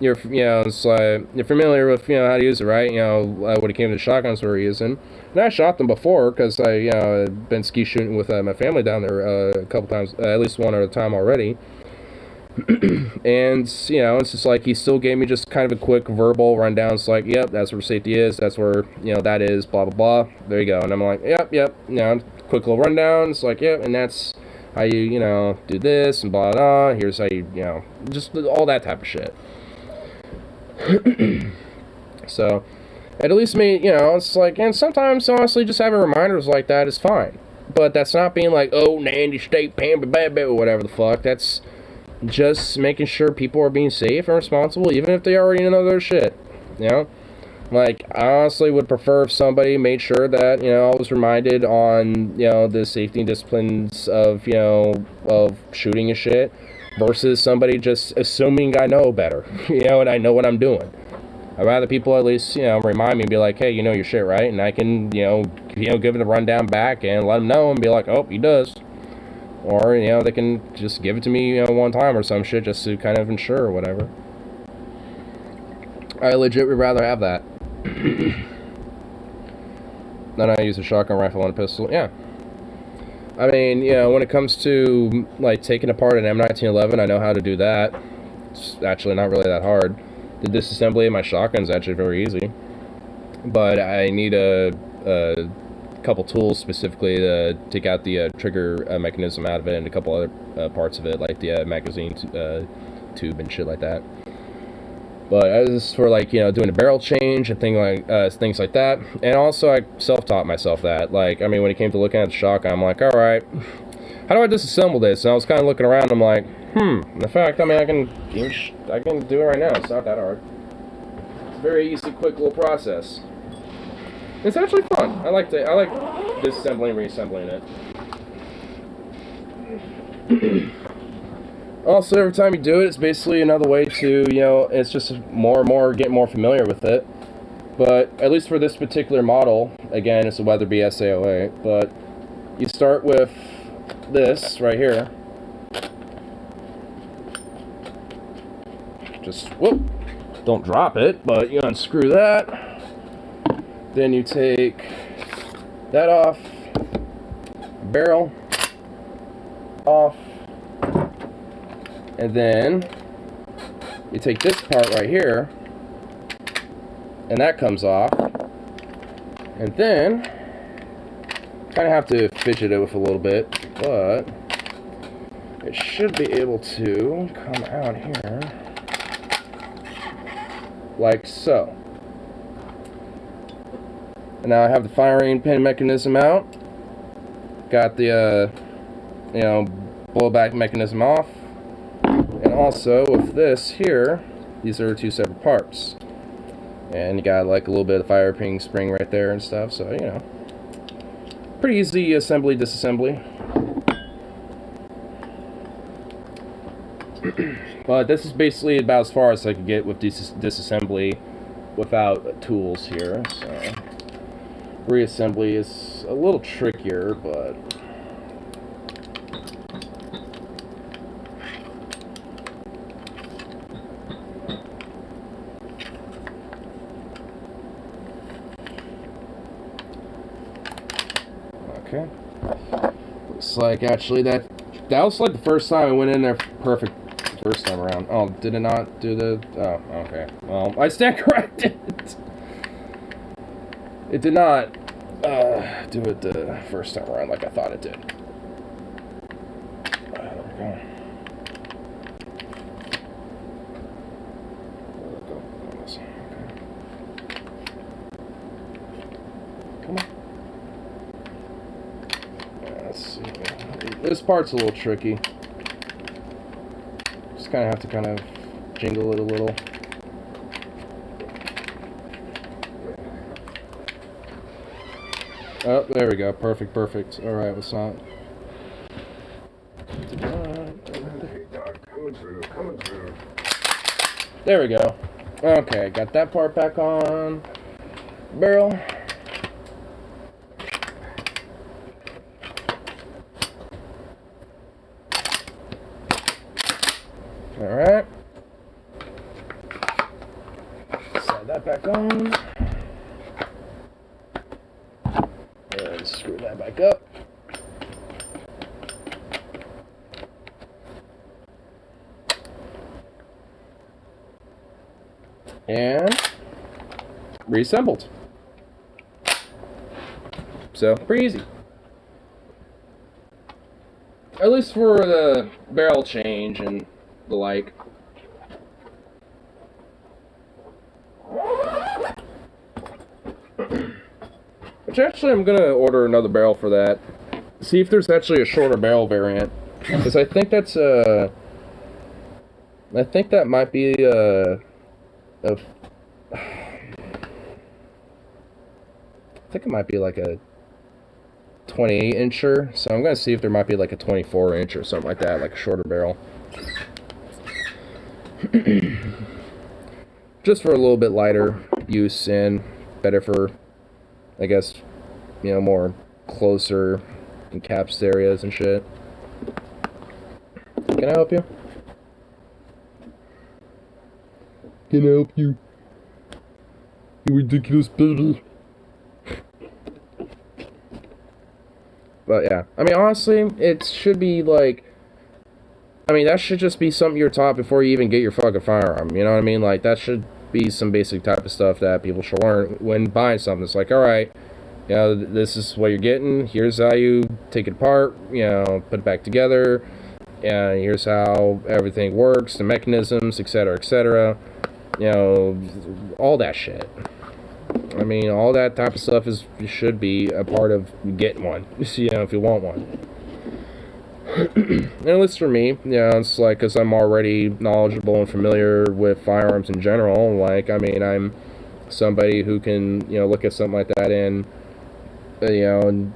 S1: it's like, you're familiar with how to use it, right? When it came to the shotguns we were using, and I shot them before because I had been ski shooting with my family down there a couple times, at least one at a time already. And it's just like he still gave me just kind of a quick verbal rundown. It's like, yep, that's where safety is. That's where that is. Blah blah blah. There you go. And I'm like, yep. Quick little rundown. It's like, yep, and that's how you do this and blah blah. Here's how you just all that type of shit. So, it at least made it's like, and sometimes honestly, just having reminders like that is fine. But that's not being like, oh, Nandy State Pamper Baby or whatever the fuck. That's just making sure people are being safe and responsible, even if they already know their shit. Like, I honestly would prefer if somebody made sure that, I was reminded on, the safety and disciplines of, of shooting and shit, versus somebody just assuming I know better, and I know what I'm doing. I'd rather people at least, remind me and be like, hey, you know your shit, right? And I can, give it a rundown back and let them know and be like, oh, he does. Or, they can just give it to me, one time or some shit just to kind of ensure or whatever. I legit would rather have that. Then I use a shotgun rifle and a pistol. Yeah. I mean, when it comes to, like, taking apart an M1911, I know how to do that. It's actually not really that hard. The disassembly of my shotgun is actually very easy. But I need a couple tools specifically to take out the trigger mechanism out of it, and a couple other parts of it, like the magazine tube and shit like that. But as for, like, doing a barrel change and things like that, and also I self-taught myself that. Like, I mean, when it came to looking at the shotgun, I'm like, all right, how do I disassemble this? And I was kind of looking around, I'm like, in fact, I mean, I can do it right now. It's not that hard. It's a very easy, quick little process. It's actually fun. I like disassembling and reassembling it. Also, every time you do it, it's basically another way to, it's just more and more, get more familiar with it. But, at least for this particular model, again, it's a Weatherby SAOA, but you start with this right here. Just, whoop, don't drop it, but you unscrew that. Then you take that off, barrel off, and then you take this part right here, and that comes off, and then kind of have to fidget it with a little bit, but it should be able to come out here like so. And now I have the firing pin mechanism out, got the blowback mechanism off, and also with this here, these are two separate parts, and you got like a little bit of fire ping spring right there and stuff, so pretty easy assembly disassembly. But this is basically about as far as I could get with disassembly without tools here, so reassembly is a little trickier, but okay. Looks like actually that was like the first time I went in there perfect first time around. Oh, did it not do the... Oh, okay. Well, I stand corrected. It did not do it the first time around like I thought it did. There we go. Come on. Let's see. This part's a little tricky. Just kind of have to kind of jingle it a little. Oh, there we go. Perfect, perfect. Alright, let's not. There we go. Okay, got that part back on. Barrel. Alright. Slide that back on. And screw that back up. And reassembled. So, pretty easy. At least for the barrel change and the like. Which actually I'm gonna order another barrel for that. See if there's actually a shorter barrel variant. Because I think that's I think that might be I think it might be like a 28 incher, so I'm gonna see if there might be like a 24 inch or something like that, like a shorter barrel. Just for a little bit lighter use and better for, I guess, you know, more closer encapsulated areas and shit. Can I help you? Can I help you? You ridiculous baby. But yeah, I mean, honestly, it should be like, I mean, that should just be something you're taught before you even get your fucking firearm. You know what I mean? Like, that should be some basic type of stuff that people should learn when buying something. It's like, alright, you know, this is what you're getting. Here's how you take it apart, you know, put it back together. And here's how everything works, the mechanisms, etc., etc. You know, all that shit. I mean, all that type of stuff should be a part of getting one, you know, if you want one. And at least for me, you know, it's like, because I'm already knowledgeable and familiar with firearms in general. Like, I mean, I'm somebody who can, you know, look at something like that and, you know, and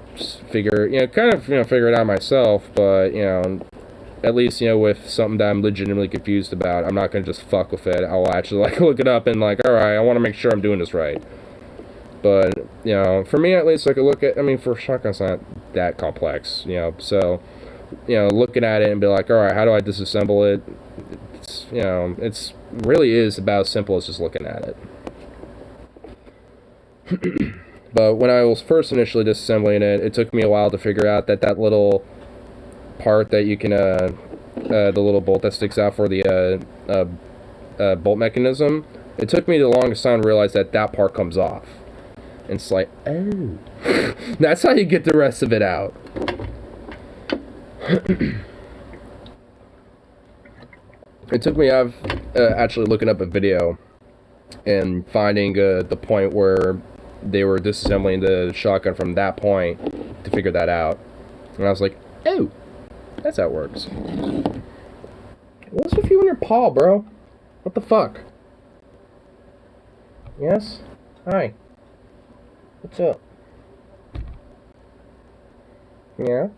S1: figure, you know, kind of, you know, figure it out myself. But, you know, at least, you know, with something that I'm legitimately confused about, I'm not going to just fuck with it. I'll actually, like, look it up and, like, alright, I want to make sure I'm doing this right. But, you know, for me at least, like, I mean, for shotgun's not that complex, you know, so, you know, looking at it and be like, alright, how do I disassemble it? It's, you know, it's really is about as simple as just looking at it. But when I was first initially disassembling it, it took me a while to figure out that little part that you can, the little bolt that sticks out for the, bolt mechanism, it took me the longest time to realize that part comes off. And it's like, oh, that's how you get the rest of it out. It took me actually looking up a video and finding the point where they were disassembling the shotgun from that point to figure that out. And I was like, oh, that's how it works. What's with you and your paw, bro? What the fuck? Yes? Hi. What's up? Yeah?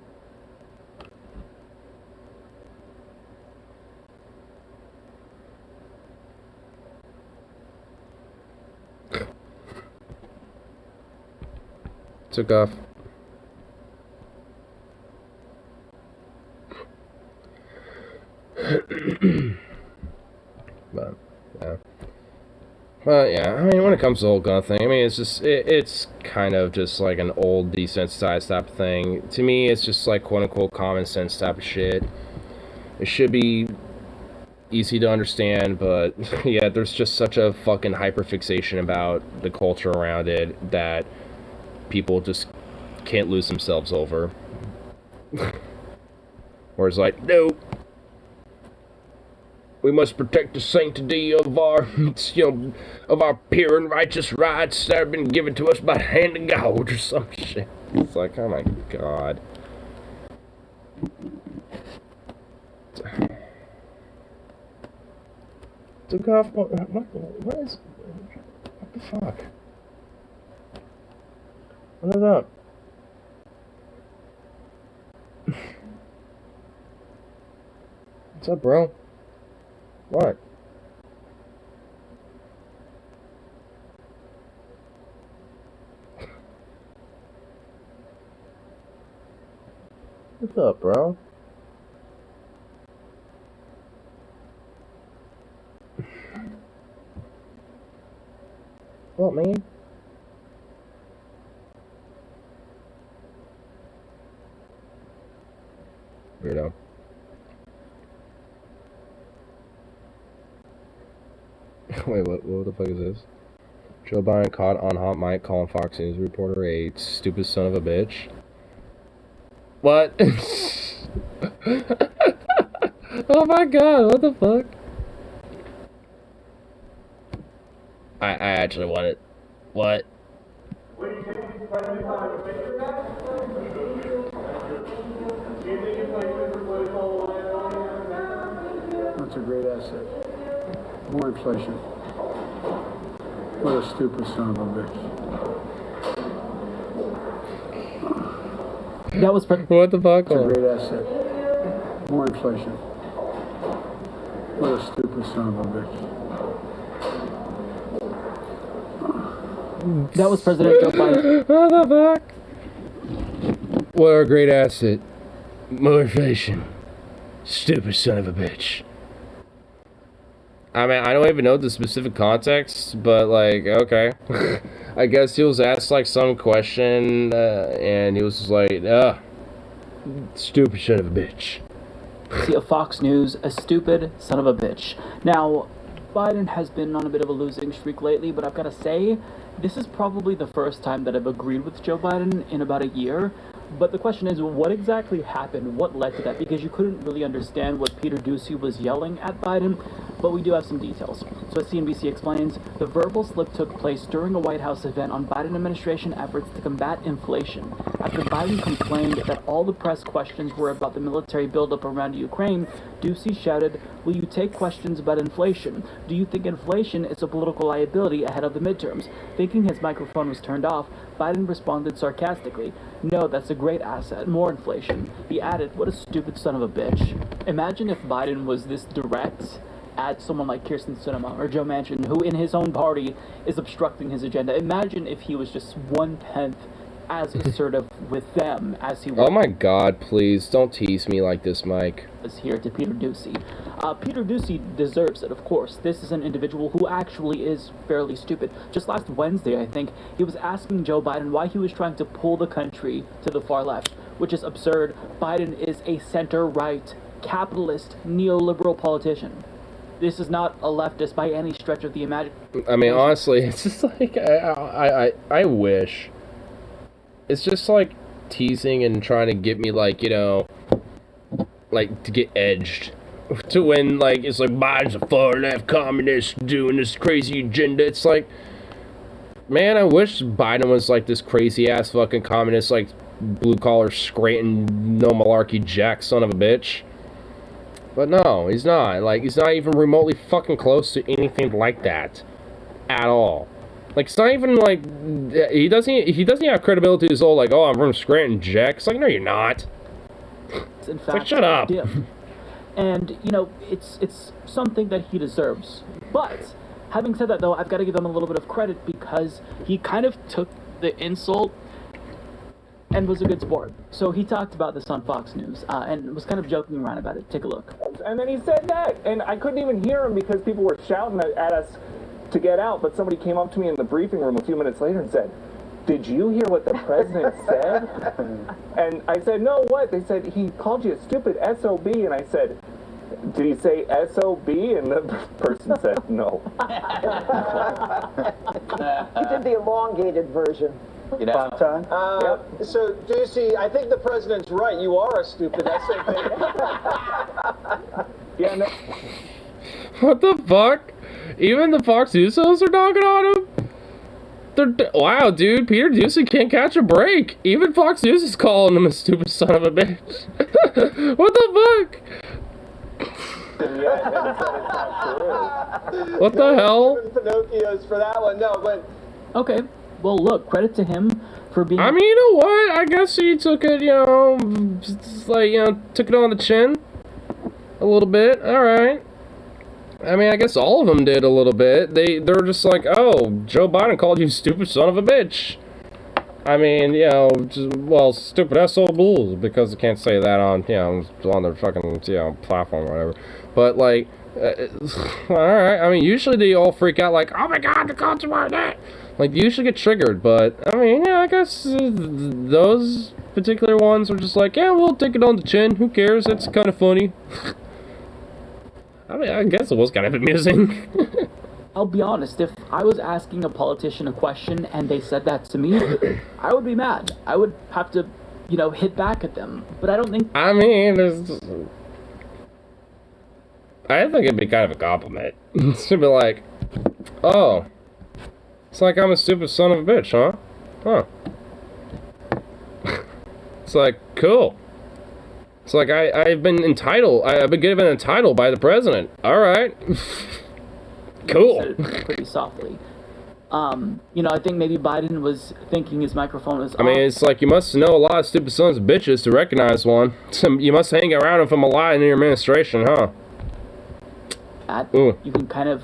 S1: Took off. But, yeah. But yeah, I mean, when it comes to the whole gun thing, I mean, it's just, it's kind of just like an old desensitized type of thing. To me, it's just like quote-unquote common sense type of shit. It should be easy to understand, but yeah, there's just such a fucking hyperfixation about the culture around it that people just can't lose themselves over. Where it's like, no, we must protect the sanctity of our, you know, of our pure and righteous rights that have been given to us by the hand of God or some shit. It's like, oh my god. Took off. What is? What the fuck? What is up? What's up, bro? What? What's up, bro? What, man? Weirdo. Wait, what the fuck is this? Joe Biden caught on hot mic calling Fox News reporter a stupid son of a bitch. What? Oh my god, what the fuck? I actually want it. What?
S2: That's a great asset. More inflation. What a stupid son of a bitch.
S1: That was what the fuck?
S2: That's a great asset. More inflation. What a stupid son of a bitch.
S3: That was President Joe Biden.
S1: What the fuck? What a great asset. More inflation. Stupid son of a bitch. I mean, I don't even know the specific context, but, like, okay. I guess he was asked, like, some question, and he was just like, stupid son of a bitch.
S3: See, a Fox News, a stupid son of a bitch. Now, Biden has been on a bit of a losing streak lately, but I've got to say, this is probably the first time that I've agreed with Joe Biden in about a year. But the question is, what exactly happened? What led to that? Because you couldn't really understand what Peter Doocy was yelling at Biden, but we do have some details. So as CNBC explains, the verbal slip took place during a White House event on Biden administration efforts to combat inflation. After Biden complained that all the press questions were about the military buildup around Ukraine, Doocy shouted, "Will you take questions about inflation? Do you think inflation is a political liability ahead of the midterms?" Thinking his microphone was turned off, Biden responded sarcastically, "No, that's a great asset. More inflation." He added, "What a stupid son of a bitch." Imagine if Biden was this direct at someone like Kirsten Sinema or Joe Manchin, who in his own party is obstructing his agenda. Imagine if he was just 1/10 as assertive with them as he was.
S1: Oh my god, please, don't tease me like this, Mike.
S3: Here to Peter Doocy. Peter Doocy deserves it, of course. This is an individual who actually is fairly stupid. Just last Wednesday, I think, he was asking Joe Biden why he was trying to pull the country to the far left, which is absurd. Biden is a center-right, capitalist, neoliberal politician. This is not a leftist by any stretch of the imagination.
S1: I mean, honestly, it's just like, I wish. It's just like teasing and trying to get me, like, you know, like, to get edged. To when, like, it's like, Biden's a far-left communist doing this crazy agenda. It's like, man, I wish Biden was, like, this crazy-ass fucking communist, like, blue-collar, Scranton, no malarkey jack son of a bitch. But no, he's not. Like, he's not even remotely fucking close to anything like that. At all. Like, it's not even, like, he doesn't have credibility as all, like, oh, I'm from Scranton, Jack. It's like, no, you're not.
S3: In fact,
S1: like, shut up.
S3: And, you know, it's something that he deserves. But, having said that, though, I've got to give him a little bit of credit because he kind of took the insult and was a good sport. So he talked about this on Fox News and was kind of joking around about it. Take a look.
S4: And then he said that, and I couldn't even hear him because people were shouting at us to get out, but somebody came up to me in the briefing room a few minutes later and said, "Did you hear what the president said?" And I said, "No, what?" They said, "He called you a stupid SOB," and I said, "Did he say SOB?" And the person said, "No."
S5: He did the elongated version.
S4: You know?
S5: Yep.
S6: So, Doocy, I think the president's right. You are a stupid SOB.
S4: Yeah, no.
S1: What the fuck? Even the Fox News hosts are dogging on him? Wow, dude, Peter Doocy can't catch a break. Even Fox News is calling him a stupid son of a bitch. What the fuck? What the hell?
S6: Pinocchios for that one. No, but
S3: Okay, well, look, credit to him for being...
S1: I mean, you know what? I guess he took it, you know, just like, you know, took it on the chin. A little bit, alright. I mean, I guess all of them did a little bit. They're just like, oh, Joe Biden called you stupid son of a bitch. I mean, you know, just, well, stupid SOBs, because they can't say that on, you know, on their fucking, you know, platform or whatever. But, like, alright, I mean, usually they all freak out like, oh my god, the culture war that! Like, they usually get triggered, but, I mean, yeah, I guess those particular ones were just like, yeah, we'll take it on the chin, who cares, it's kind of funny. I mean, I guess it was kind of amusing.
S3: I'll be honest, if I was asking a politician a question and they said that to me, I would be mad. I would have to, you know, hit back at them. But I don't think...
S1: I mean, I think it'd be kind of a compliment. To be like, oh, it's like I'm a stupid son of a bitch, huh? Huh. It's like, cool. It's like I've been given a title by the president. Alright. Cool.
S3: Said it pretty softly. You know, I think maybe Biden was thinking his microphone was
S1: I mean, it's like you must know a lot of stupid sons of bitches to recognize one. You must hang around with them a lot in your administration, huh?
S3: You can kind of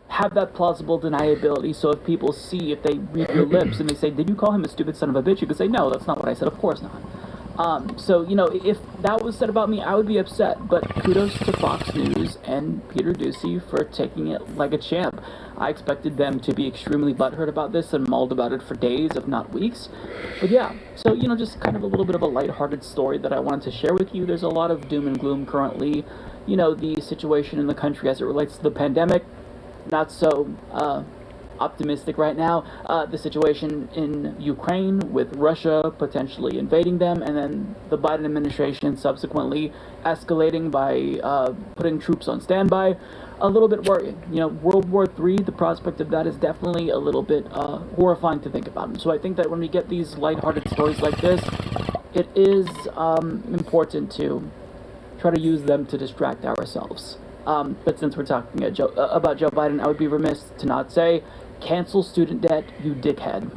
S3: have that plausible deniability, so if people see, if they read your lips and they say, did you call him a stupid son of a bitch? You can say, no, that's not what I said, of course not. So, you know, if that was said about me, I would be upset, but kudos to Fox News and Peter Doocy for taking it like a champ. I expected them to be extremely butthurt about this and mauled about it for days, if not weeks. But yeah, so, you know, just kind of a little bit of a lighthearted story that I wanted to share with you. There's a lot of doom and gloom currently. You know, the situation in the country as it relates to the pandemic, not so optimistic right now. The situation in Ukraine with Russia potentially invading them, and then the Biden administration subsequently escalating by putting troops on standby. A little bit worrying. You know, World War III, the prospect of that is definitely a little bit horrifying to think about. So I think that when we get these lighthearted stories like this, it is important to try to use them to distract ourselves. But since we're talking about Joe Biden, I would be remiss to not say, cancel student debt, you dickhead.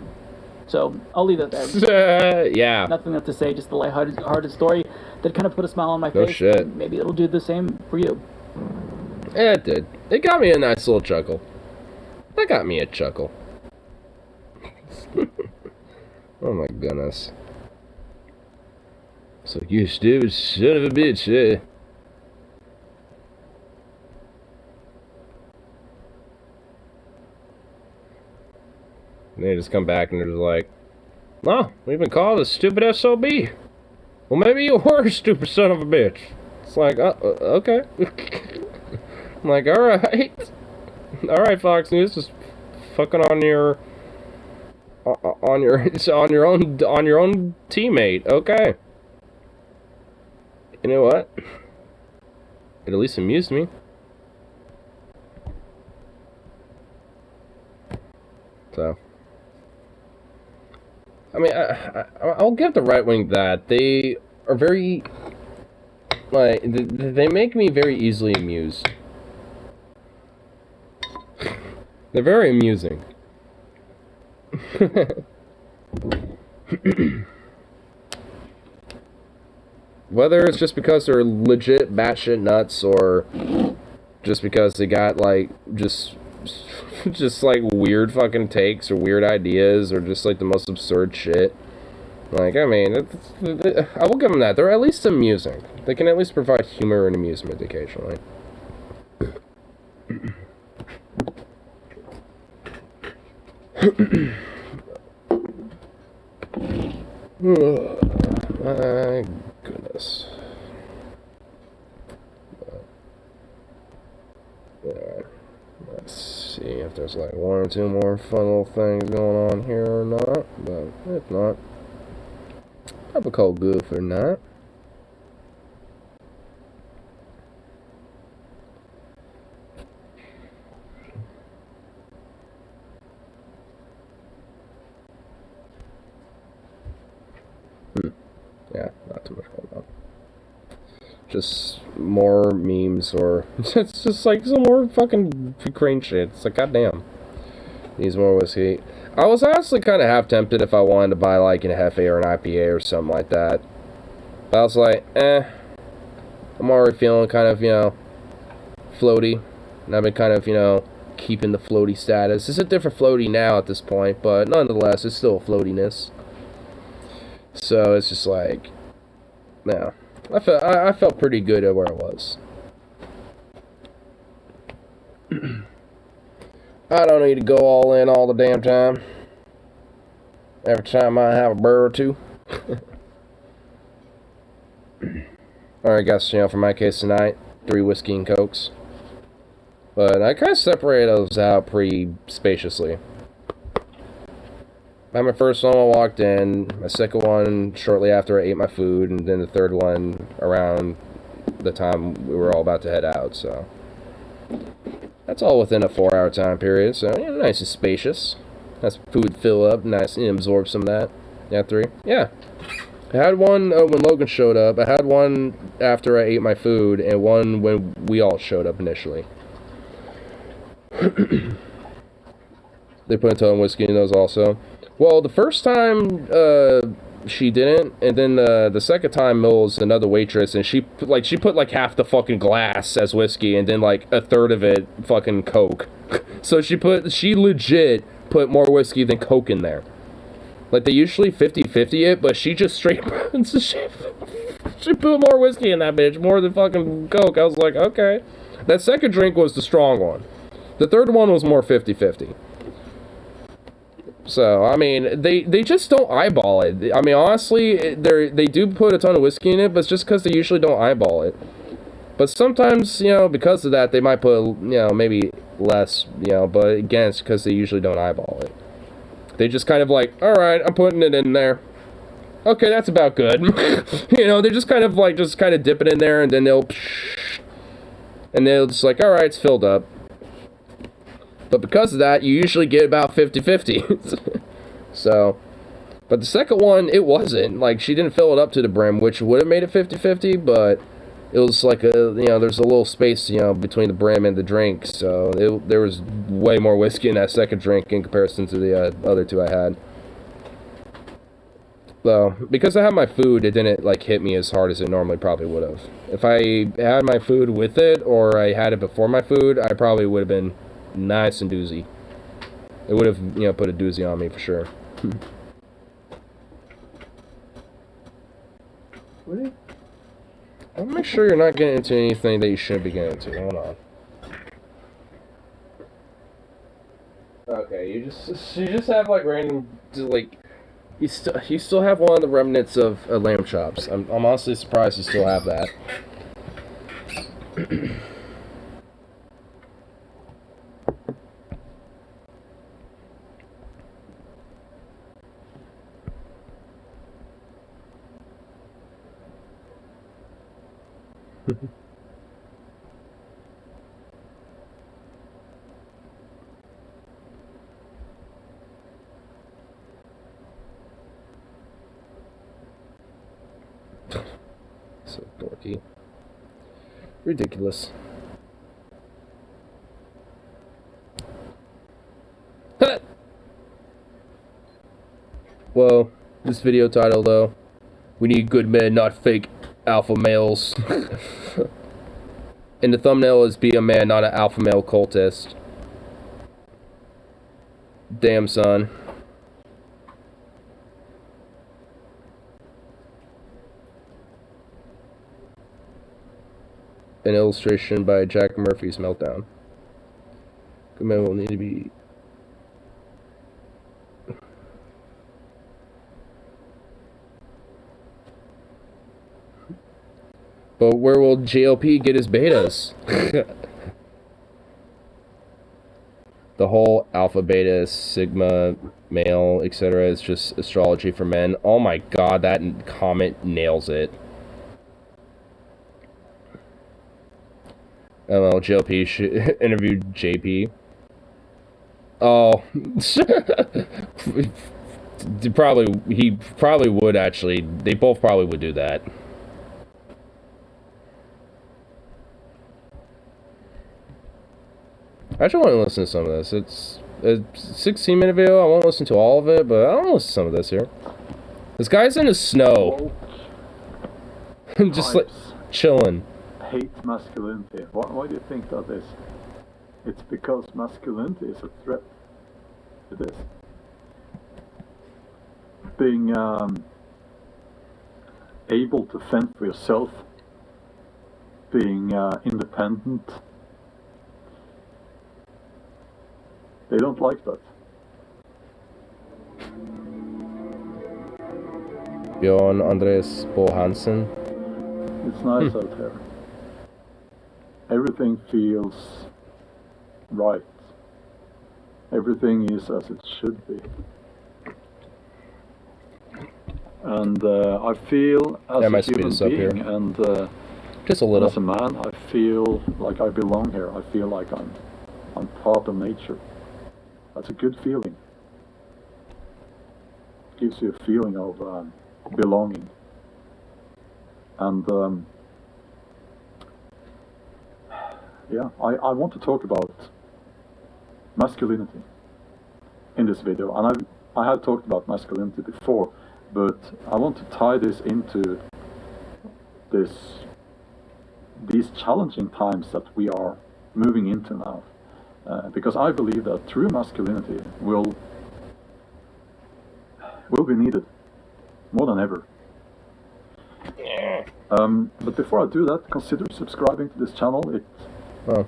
S3: So I'll leave it there.
S1: Yeah.
S3: Nothing left to say, just the lighthearted story that kind of put a smile on my
S1: No
S3: face.
S1: shit.
S3: And maybe it'll do the same for you.
S1: Yeah, it did. It got me a nice little chuckle. That got me a chuckle. Oh my goodness. So you stupid son of a bitch, eh? And they just come back and they're just like, oh, we've been called a stupid SOB. Well, maybe you were a stupid son of a bitch. It's like, okay. I'm like, alright. Alright, Fox News, just fucking on your own teammate. Okay. You know what? It at least amused me. So, I mean, I'll give the right wing that they are very, like, they make me very easily amused. They're very amusing. Whether it's just because they're legit batshit nuts, or just because they got, like, just like weird fucking takes or weird ideas or just like the most absurd shit. Like, I mean, I will give them that. They're at least amusing. They can at least provide humor and amusement occasionally. My goodness. Alright. Let's see if there's like one or two more fun little things going on here or not. But if not, I'll call good for that. Yeah, not too much going on. Just more memes, or it's just like some more fucking Ukraine shit. It's like, goddamn. Needs more whiskey. I was honestly kind of half tempted if I wanted to buy like an Hefe or an IPA or something like that. But I was like, I'm already feeling kind of, you know, floaty. And I've been kind of, you know, keeping the floaty status. It's a different floaty now at this point, but nonetheless, it's still a floatiness. So it's just like, yeah, I felt pretty good at where I was. I don't need to go all in all the damn time. Every time I have a burr or two. Alright guys, you know, for my case tonight, 3 whiskey and cokes. But I kind of separate those out pretty spaciously. I had my first one when I walked in, my second one shortly after I ate my food, and then the third one around the time we were all about to head out, so. That's all within a 4-hour time period, so, you know, nice and spacious. Nice food fill up, nice and absorb some of that. Yeah, 3. Yeah. I had one when Logan showed up, I had one after I ate my food, and one when we all showed up initially. They put a ton of whiskey in those also. Well, the first time, she didn't, and then the second time Mills, another waitress, and she put like half the fucking glass as whiskey, and then like a third of it fucking Coke. So she legit put more whiskey than Coke in there. Like, they usually 50-50 it, but she just straight she put more whiskey in that bitch, more than fucking Coke. I was like, okay. That second drink was the strong one. The third one was more 50-50. So, I mean, they just don't eyeball it. I mean, honestly, they do put a ton of whiskey in it, but it's just because they usually don't eyeball it. But sometimes, you know, because of that, they might put, you know, maybe less, you know, but again, it's because they usually don't eyeball it. They just kind of like, alright, I'm putting it in there. Okay, that's about good. You know, they just kind of like, dip it in there, and then they'll just like, alright, it's filled up. But because of that, you usually get about 50-50. So, but the second one, it wasn't. Like, she didn't fill it up to the brim, which would have made it 50-50, but it was like you know, there's a little space, you know, between the brim and the drink, so there was way more whiskey in that second drink in comparison to the other 2 I had. So, because I had my food, it didn't, like, hit me as hard as it normally probably would have. If I had my food with it, or I had it before my food, I probably would have been nice and doozy. It would have, you know, put a doozy on me for sure.
S2: Really?
S1: I'll make sure you're not getting into anything that you shouldn't be getting into. Hold on. Okay, you just have like random, like, you still have one of the remnants of lamb chops. I'm honestly surprised you still have that. So dorky. Ridiculous. Well, this video title though, we need good men, not fake alpha males. And the thumbnail is be a man, not an alpha male cultist. Damn, son. An illustration by Jack Murphy's Meltdown. Good men will need to be... But where will JLP get his betas? The whole alpha, beta, sigma, male, etc. is just astrology for men. Oh my god, that comment nails it. Oh well, JLP should interview JP. Oh. He probably would actually. They both probably would do that. I actually want to listen to some of this. It's a 16-minute video. I won't listen to all of it, but I want to listen to some of this here. This guy's in the snow. Just like chilling.
S7: Hate masculinity. Why do you think that is? It's because masculinity is a threat. It is. Being able to fend for yourself, being independent, they don't like that.
S1: Bjorn Andres Bo Hansen.
S7: It's nice out here. Everything feels right. Everything is as it should be. And I feel as a human being and
S1: just a little.
S7: As a man, I feel like I belong here. I feel like I'm part of nature. That's a good feeling. Gives you a feeling of belonging. And yeah, I want to talk about masculinity in this video, and I have talked about masculinity before, but I want to tie this into these challenging times that we are moving into now, because I believe that true masculinity will be needed more than ever. But before I do that, consider subscribing to this channel.
S1: I'm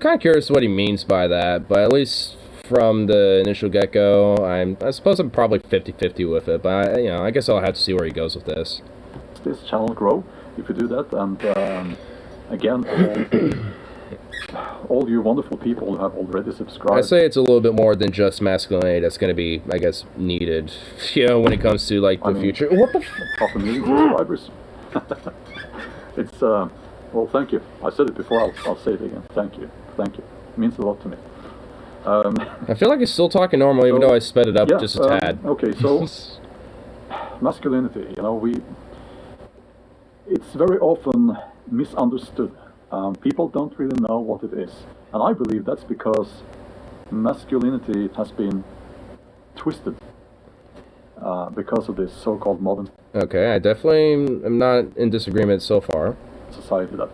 S1: kind of curious what he means by that, but at least from the initial get-go, I suppose I'm probably 50-50 with it, but I guess I'll have to see where he goes with this.
S7: This channel grow if you do that, and again, all you wonderful people who have already subscribed.
S1: I say it's a little bit more than just masculinity that's going to be, I guess, needed, when it comes to like the future. What the
S7: half a million subscribers. It's well, thank you. I said it before. I'll say it again. Thank you. Thank you. It means a lot to me.
S1: I feel like he's still talking normal, even though I sped it up just a tad.
S7: Okay, so masculinity, it's very often misunderstood. People don't really know what it is, and I believe that's because masculinity has been twisted because of this so-called modern.
S1: Okay, I definitely am not in disagreement so far.
S7: Society that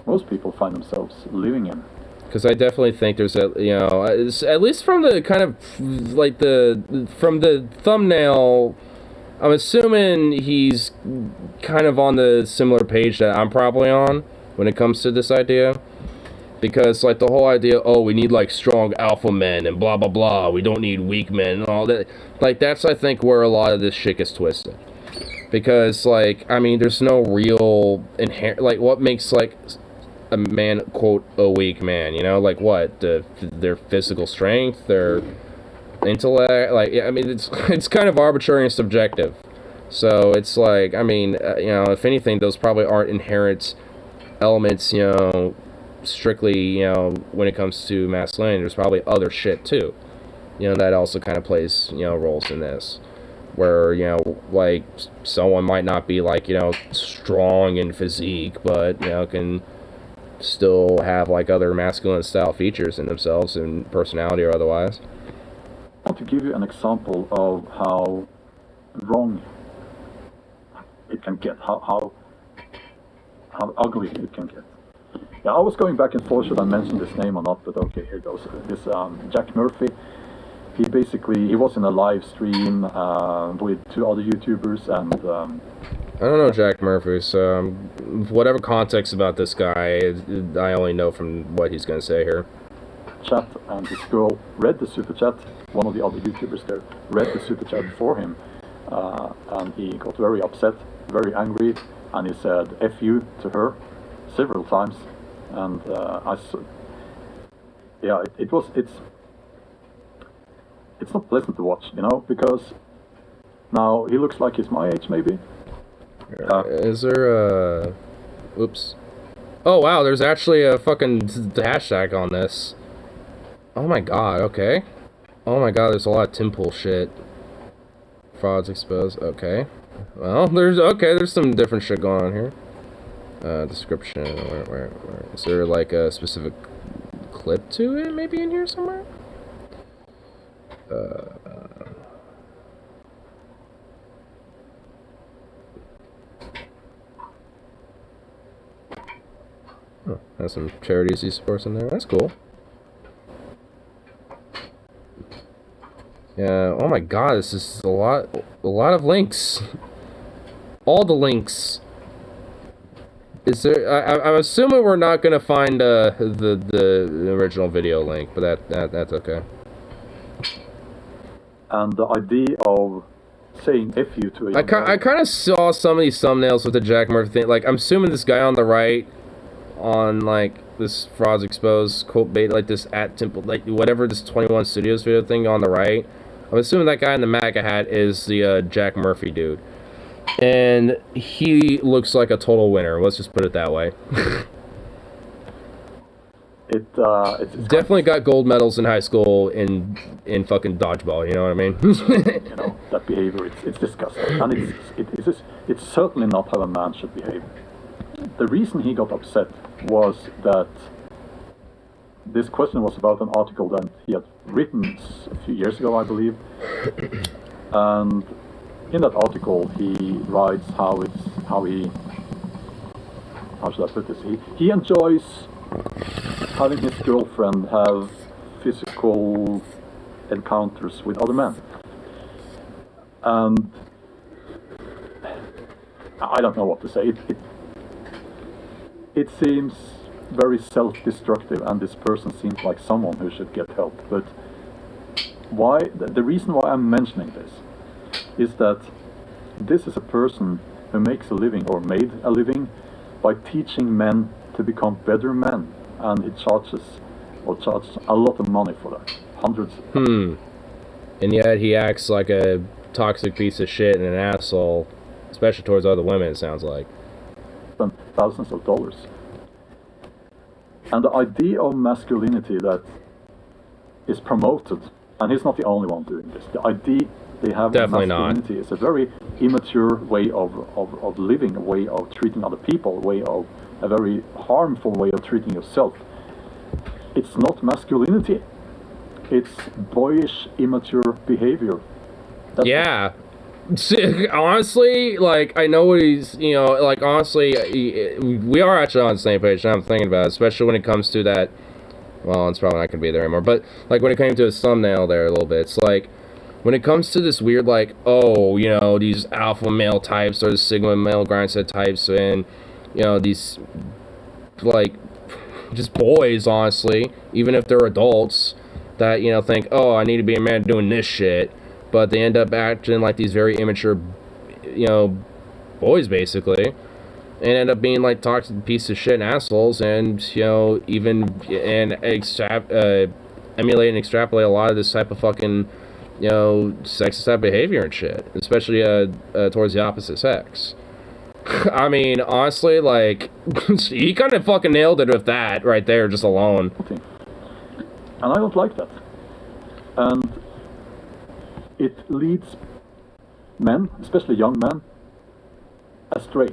S7: most people find themselves living in.
S1: Because I definitely think there's at least from the kind of like from the thumbnail, I'm assuming he's kind of on the similar page that I'm probably on when it comes to this idea. Because like the whole idea, we need like strong alpha men and blah blah blah, we don't need weak men and all that. Like that's I think where a lot of this shit gets twisted. Because like there's no real inherent like what makes like a man quote a weak man, like what their physical strength, their intellect, like it's kind of arbitrary and subjective. So it's like if anything, those probably aren't inherent elements, strictly when it comes to masculinity. There's probably other shit too, that also kind of plays roles in this, where like someone might not be like strong in physique, but can still have like other masculine style features in themselves and personality or otherwise.
S7: I want to give you an example of how wrong it can get, how ugly it can get. Yeah, I was going back and forth, should I mention this name or not, but okay, here goes. This Jack Murphy, he was in a live stream with two other YouTubers, and
S1: I don't know Jack Murphy, so whatever context about this guy, I only know from what he's going to say here.
S7: Chat, and this girl read the super chat. One of the other YouTubers there read the super chat for him, and he got very upset, very angry, and he said "F you" to her several times, and it's not pleasant to watch, because now he looks like he's my age, maybe.
S1: Is there a... Oops. Oh, wow, there's actually a fucking hashtag on this. Oh my god, okay. Oh my god, there's a lot of Timpool shit. Frauds exposed, okay. Well, there's some different shit going on here. Description, where? Is there like a specific clip to it, maybe in here somewhere? Has some charities he supports in there. That's cool. Yeah. Oh my God, this is a lot of links. All the links. Is there? I'm assuming we're not gonna find the original video link, but that's okay.
S7: And the idea of saying "f you" to a
S1: I kind of saw some of these thumbnails with the Jack Murphy thing. Like, I'm assuming this guy on the right, on like this Frauds Exposed quote bait, like this at Temple, like whatever this 21 Studios video thing on the right. I'm assuming that guy in the MAGA hat is the Jack Murphy dude, and he looks like a total winner. Let's just put it that way.
S7: It's
S1: Definitely got gold medals in high school in fucking dodgeball. You know what I mean?
S7: you know, that behavior. It's disgusting, and it's certainly not how a man should behave. The reason he got upset was that this question was about an article that he had written a few years ago, I believe, and in that article he writes how should I put this? He enjoys having his girlfriend have physical encounters with other men, and I don't know what to say. It seems very self-destructive, and this person seems like someone who should get help. But why? The reason why I'm mentioning this is that this is a person who makes a living, or made a living, by teaching men to become better men, and he charges a lot of money for that, hundreds.
S1: And yet he acts like a toxic piece of shit and an asshole, especially towards other women. It sounds like.
S7: Thousands of dollars. And the idea of masculinity that is promoted, and he's not the only one doing this, the idea they have
S1: Definitely
S7: of masculinity is a very immature way of living, a way of treating other people, a very harmful way of treating yourself. It's not masculinity. It's boyish, immature behavior.
S1: Yeah. Honestly, like, I know what he's, you know, like, honestly, we are actually on the same page, and I'm thinking about it, especially when it comes to that, well, it's probably not going to be there anymore, but, like, when it came to his thumbnail there a little bit, it's like, when it comes to this weird, like, oh, you know, these alpha male types, or the sigma male grindset types, and, you know, these, like, just boys, honestly, even if they're adults, that, you know, think, oh, I need to be a man doing this shit, but they end up acting like these very immature, you know, boys, basically, and end up being like toxic pieces of shit and assholes, and, you know, even emulate and extrapolate a lot of this type of fucking, you know, sexist type behavior and shit, especially towards the opposite sex. I mean, honestly, like, he kind of fucking nailed it with that right there, just alone.
S7: Okay. And I don't like that. And it leads men, especially young men, astray.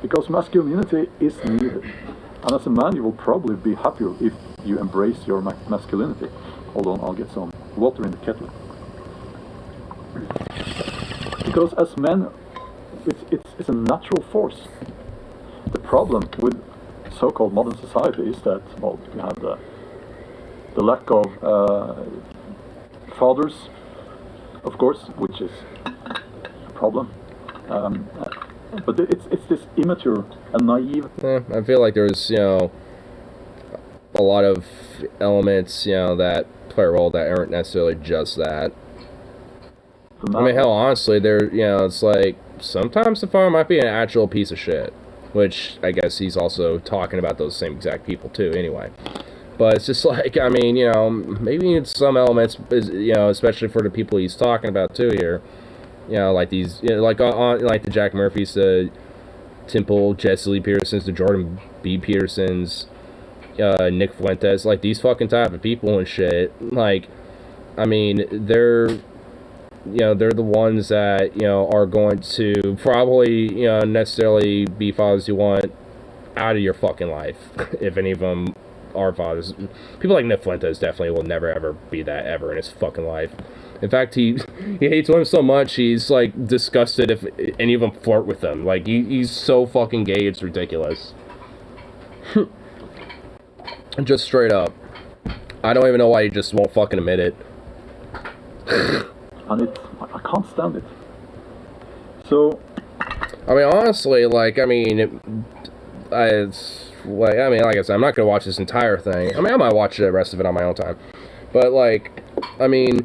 S7: Because masculinity is needed. And as a man, you will probably be happier if you embrace your masculinity. Hold on, I'll get some water in the kettle. Because as men, it's a natural force. The problem with so-called modern society is that, well, you have the lack of fathers, of course, which is a problem. But it's this immature and naive.
S1: I feel like there's, you know, a lot of elements, you know, that play a role that aren't necessarily just that. I mean, hell, honestly, there, you know, it's like, sometimes the father might be an actual piece of shit, which I guess he's also talking about those same exact people too, anyway. But it's just like, I mean, you know, maybe in some elements, you know, especially for the people he's talking about too here, you know, like these, you know, like the Jack Murphys, the Temple Jesse Lee Petersons, the Jordan B. Petersons, Nick Fuentes, like these fucking type of people and shit. Like, I mean, they're, you know, they're the ones that, you know, are going to probably, you know, necessarily be fathers you want out of your fucking life, if any of them are fathers. People like Nick Fuentes definitely will never ever be that ever in his fucking life. In fact, he hates women so much, he's like disgusted if any of them flirt with him. Like, he's so fucking gay, it's ridiculous. Just straight up. I don't even know why he just won't fucking admit it.
S7: And I can't stand it. So,
S1: I mean, honestly, like, I mean, like I said, I'm not gonna watch this entire thing. I mean, I might watch the rest of it on my own time. But, like, I mean,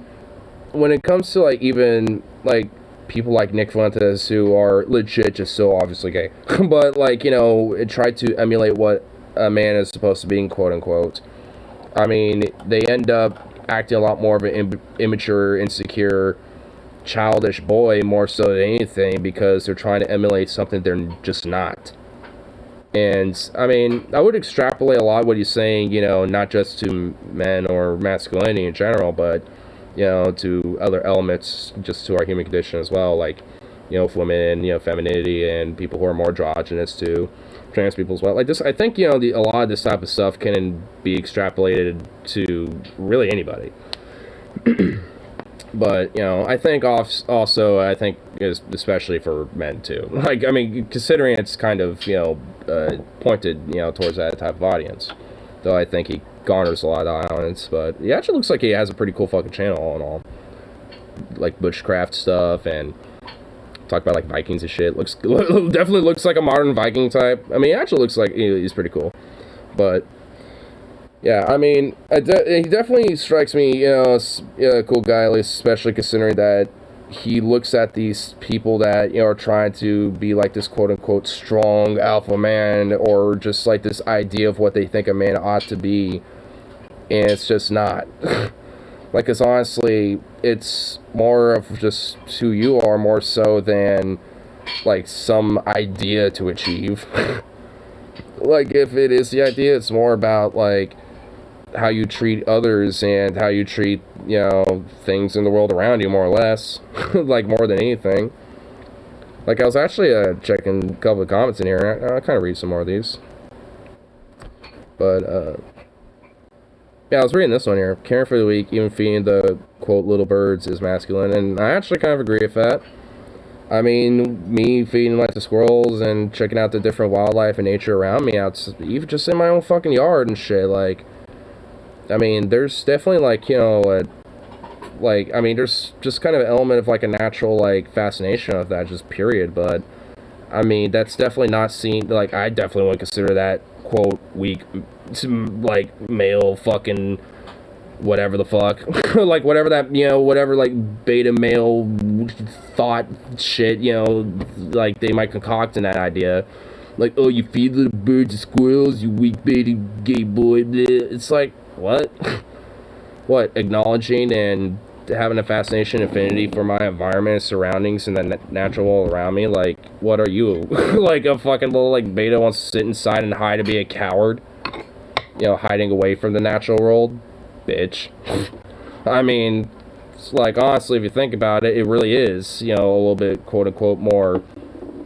S1: when it comes to, like, even, like, people like Nick Fuentes who are legit just so obviously gay, but, like, you know, try to emulate what a man is supposed to be, in quote-unquote. I mean, they end up acting a lot more of an immature, insecure, childish boy more so than anything because they're trying to emulate something they're just not. And, I mean, I would extrapolate a lot of what he's saying, you know, not just to men or masculinity in general, but, you know, to other elements, just to our human condition as well, like, you know, women, you know, femininity, and people who are more androgynous to trans people as well. Like this, I think, you know, a lot of this type of stuff can be extrapolated to really anybody. But, you know, I think also, I think, especially for men, too. Like, I mean, considering it's kind of, you know, pointed, you know, towards that type of audience. Though I think he garners a lot of audience, but he actually looks like he has a pretty cool fucking channel all in all. Like, bushcraft stuff, and talk about, like, Vikings and shit. Definitely looks like a modern Viking type. I mean, he actually looks like he's pretty cool. But yeah, I mean, he definitely strikes me, you know, as a cool guy, at least, especially considering that he looks at these people that, you know, are trying to be like this quote-unquote strong alpha man, or just like this idea of what they think a man ought to be, and it's just not. Like, because honestly, it's more of just who you are more so than, like, some idea to achieve. Like, if it is the idea, it's more about, like, how you treat others and how you treat, you know, things in the world around you, more or less. Like, more than anything. Like, I was actually checking a couple of comments in here. I'll kind of read some more of these. But, yeah, I was reading this one here. Caring for the weak, even feeding the, quote, little birds is masculine. And I actually kind of agree with that. I mean, me feeding, like, the squirrels and checking out the different wildlife and nature around me, even just in my own fucking yard and shit, like, I mean, there's definitely, like, you know, like, I mean, there's just kind of an element of, like, a natural, like, fascination of that, just period, but, I mean, that's definitely not seen, like, I definitely would consider that, quote, weak, like, male fucking whatever the fuck. Like, whatever that, you know, whatever, like, beta male thought shit, you know, like, they might concoct in that idea. Like, oh, you feed little birds and squirrels, you weak beta gay boy. Bleh. It's like, what? What, acknowledging and having a fascination, affinity for my environment and surroundings and the natural world around me? Like, what are you? Like, a fucking little, like, beta wants to sit inside and hide and be a coward? You know, hiding away from the natural world? Bitch. I mean, it's like, honestly, if you think about it, it really is, you know, a little bit, quote-unquote, more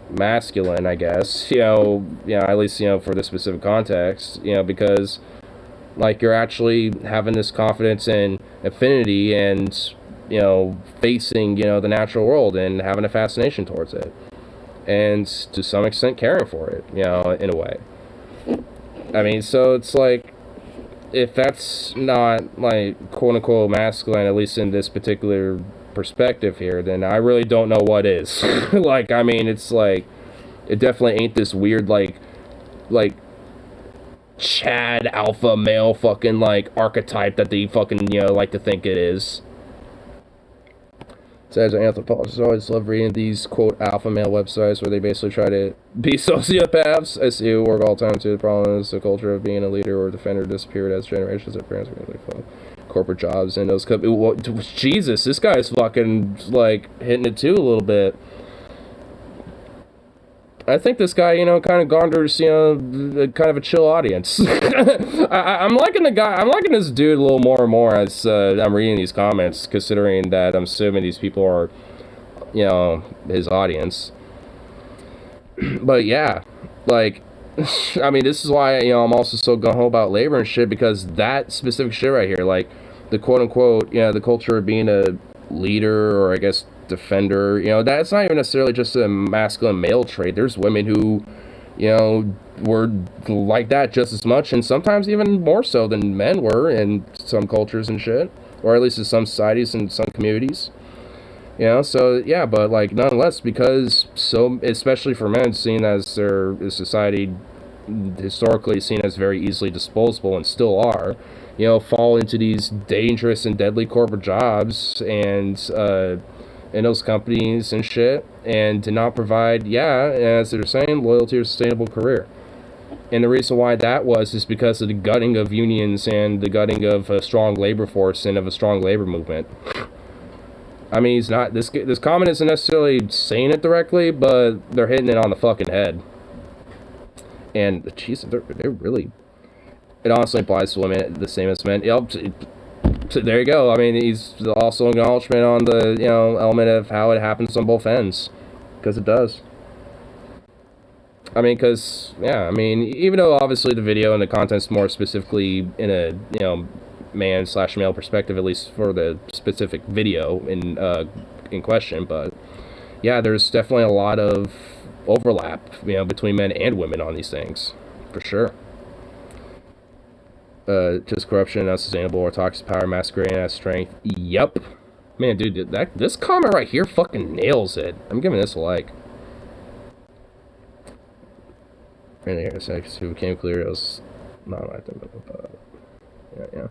S1: masculine, I guess, you know, at least, you know, for the specific context, you know, because, like, you're actually having this confidence and affinity and, you know, facing, you know, the natural world and having a fascination towards it, and to some extent caring for it, you know, in a way. I mean, so it's like, if that's not, like, quote-unquote masculine, at least in this particular perspective here, then I really don't know what is. Like, I mean, it's like, it definitely ain't this weird, like, Chad alpha male fucking, like, archetype that they fucking, you know, like to think it is. So as an anthropologist, I always love reading these, quote, alpha male websites where they basically try to be sociopaths. I see who work all the time too. The problem is the culture of being a leader or defender disappeared as generations of parents were like corporate jobs and those Jesus, this guy's fucking, like, hitting it too a little bit. I think this guy, you know, kind of garners, you know, kind of a chill audience. I'm liking this dude a little more and more as I'm reading these comments, considering that I'm assuming these people are, you know, his audience. But yeah, like, I mean, this is why, you know, I'm also so gung-ho about labor and shit, because that specific shit right here, like, the quote-unquote, you know, the culture of being a leader, or I guess defender, you know, that's not even necessarily just a masculine male trait. There's women who, you know, were like that just as much, and sometimes even more so than men were in some cultures and shit, or at least in some societies and some communities. You know, so yeah, but like nonetheless, because so, especially for men, seen as their society historically seen as very easily disposable and still are, you know, fall into these dangerous and deadly corporate jobs and in those companies and shit, and to not provide, yeah, as they're saying, loyalty or sustainable career. And the reason why that was is because of the gutting of unions and the gutting of a strong labor force and of a strong labor movement. I mean, he's not, this comment isn't necessarily saying it directly, but they're hitting it on the fucking head. And, jeez, they're really, it honestly applies to women the same as men. Yep, there you go. I mean, he's also an acknowledgement on the, you know, element of how it happens on both ends. Because it does. I mean, because, yeah, I mean, even though obviously the video and the content's more specifically in a, you know, man/male perspective, at least for the specific video in question, but yeah, there's definitely a lot of overlap, you know, between men and women on these things, for sure. Just corruption, unsustainable, or toxic power masquerading as strength. Yep. Man, dude, this comment right here fucking nails it. I'm giving this a like. And here, it became clear it was not like them, but yeah.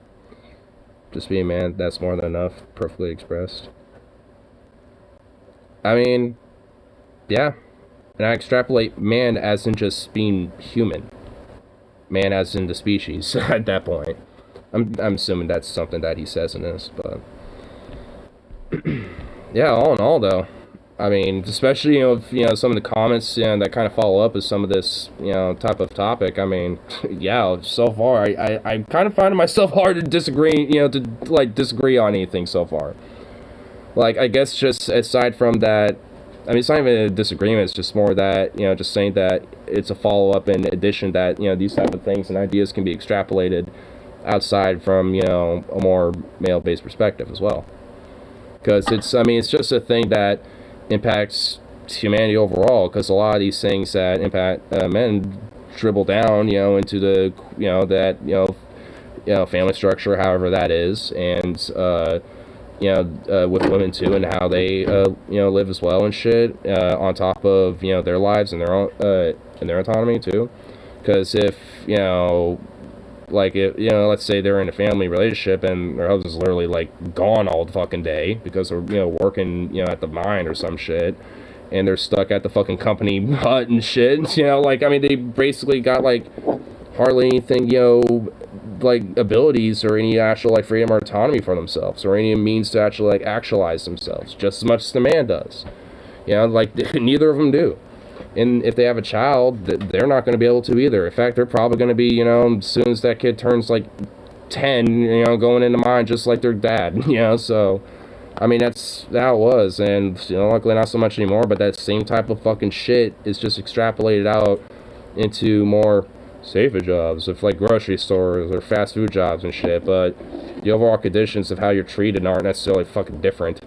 S1: Just being a man, that's more than enough. Perfectly expressed. I mean, yeah. And I extrapolate man as in just being human. Man as in the species at that point. I'm assuming that's something that he says in this, but yeah, all in all though, I mean, especially, you know, some of the comments, you know, that kind of follow up with some of this, you know, type of topic. I mean, yeah, so far I'm kind of finding myself hard to disagree, you know, to like disagree on anything so far. Like, I guess just aside from that, I mean, it's not even a disagreement, it's just more that, you know, just saying that it's a follow-up in addition that, you know, these type of things and ideas can be extrapolated outside from, you know, a more male-based perspective as well. Because it's, I mean, it's just a thing that impacts humanity overall, because a lot of these things that impact men dribble down, you know, into the, you know, that, you know, family structure, however that is, and, you know, with women too, and how they, you know, live as well and shit, on top of, you know, their lives and their own, and their autonomy too. Because if, you know, like, if, you know, let's say they're in a family relationship and their husband's literally, like, gone all the fucking day because they're, you know, working, you know, at the mine or some shit, and they're stuck at the fucking company hut and shit, you know, like, I mean, they basically got, like, hardly anything, you know, like, abilities or any actual, like, freedom or autonomy for themselves, or any means to actually, like, actualize themselves, just as much as the man does. You know, like, neither of them do. And if they have a child, they're not going to be able to either. In fact, they're probably going to be, you know, as soon as that kid turns, like, 10, you know, going into mine just like their dad, you know, so, I mean, that's how it was, and, you know, luckily not so much anymore, but that same type of fucking shit is just extrapolated out into more safer jobs, of like grocery stores or fast food jobs and shit, but the overall conditions of how you're treated aren't necessarily fucking different.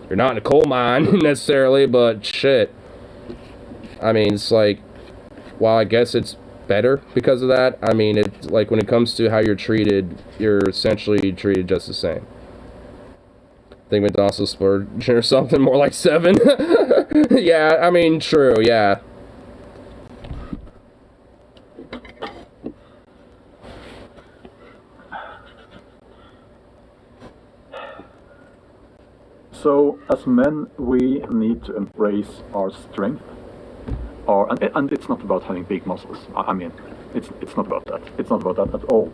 S1: You're not in a coal mine necessarily, but shit. I mean, it's like, while I guess it's better because of that, I mean, it's like when it comes to how you're treated, you're essentially treated just the same. I think McDonald's splurge or something more like 7. Yeah, I mean, true, yeah.
S7: So, as men, we need to embrace our strength. And it's not about having big muscles. I mean, it's not about that. It's not about that at all.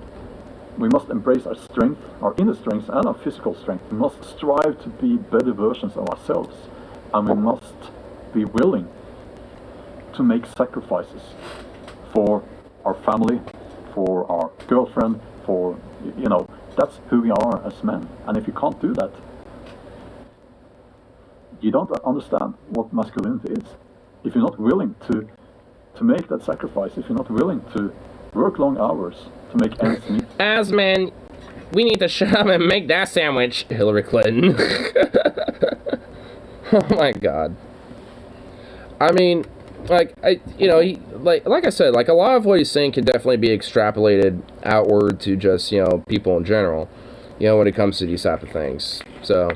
S7: We must embrace our strength, our inner strength, and our physical strength. We must strive to be better versions of ourselves. And we must be willing to make sacrifices for our family, for our girlfriend, for, you know, that's who we are as men. And if you can't do that, you don't understand what masculinity is. If you're not willing to make that sacrifice, if you're not willing to work long hours to make ends meet.
S1: As men, we need to shut up and make that sandwich, Hillary Clinton. Oh my god. I mean, like like I said, like a lot of what he's saying can definitely be extrapolated outward to just people in general, when it comes to these type of things. So,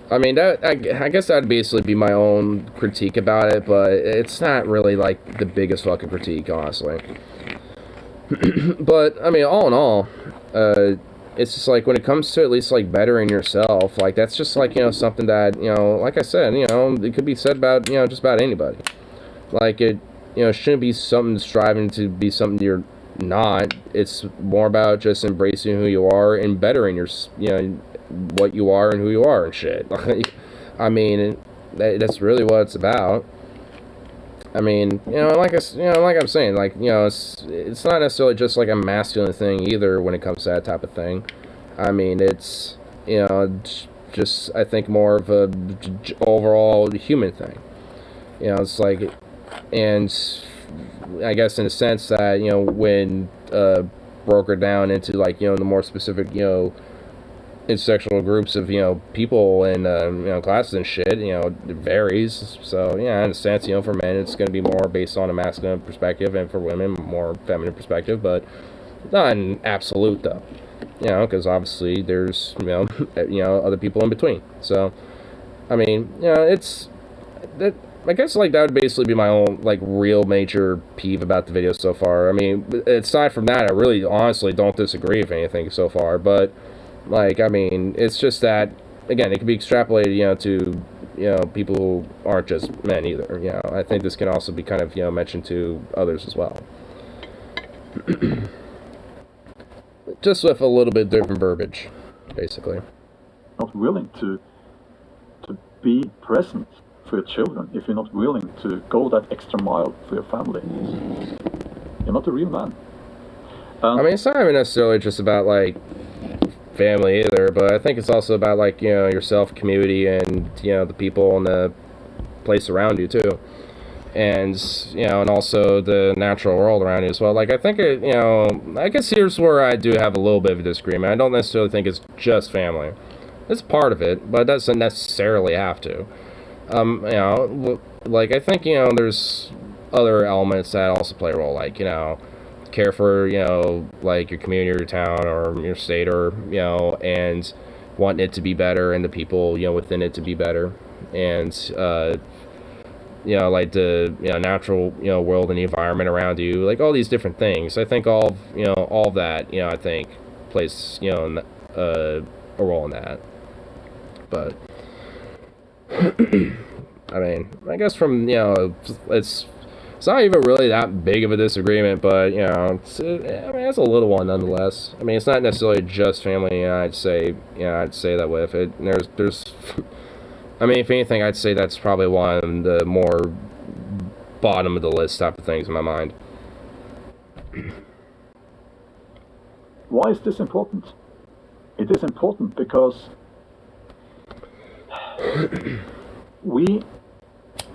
S1: I mean, I guess that'd basically be my own critique about it, but it's not really like the biggest fucking critique, honestly. But I mean, all in all, it's just like when it comes to at least like bettering yourself, like that's just like something that like I said, it could be said about just about anybody. Like it shouldn't be something striving to be something you're not. It's more about just embracing who you are and bettering your what you are and who you are and shit. I mean, that's really what it's about. I mean, like I'm saying, like, it's not necessarily just like a masculine thing either when it comes to that type of thing. I mean, it's, just, I think more of a overall human thing. It's like, and I guess in a sense that, when, broken down into like, the more specific, intersectional groups of people and classes and shit, it varies. So yeah, in a sense, for men it's going to be more based on a masculine perspective, and for women more feminine perspective, but not an absolute though, because obviously there's other people in between. So I mean, it's that, I guess like that would basically be my own like real major peeve about the video so far. I mean, aside from that, I really honestly don't disagree with anything so far, but like, I mean, it's just that, again, it can be extrapolated, to, people who aren't just men either, I think this can also be kind of, mentioned to others as well. Just with a little bit different verbiage, basically.
S7: Not willing to be present for your children, if you're not willing to go that extra mile for your family, you're not a real man.
S1: I mean, it's not even necessarily just about, like, family either, but I think it's also about like yourself, community, and the people and the place around you too, and and also the natural world around you as well. Like I think I guess here's where I do have a little bit of a disagreement. I don't necessarily think it's just family. It's part of it, but it doesn't necessarily have to. Like I think there's other elements that also play a role, like care for like your community or your town or your state, or and wanting it to be better and the people within it to be better, and like the natural world and the environment around you, like all these different things. I think all of that I think plays a role in that. But I mean, I guess from it's not even really that big of a disagreement, but it's a little one nonetheless. I mean, it's not necessarily just family. I'd say that with it. There's, I mean, if anything, I'd say that's probably one of the more bottom of the list type of things in my mind.
S7: Why is this important? It is important because we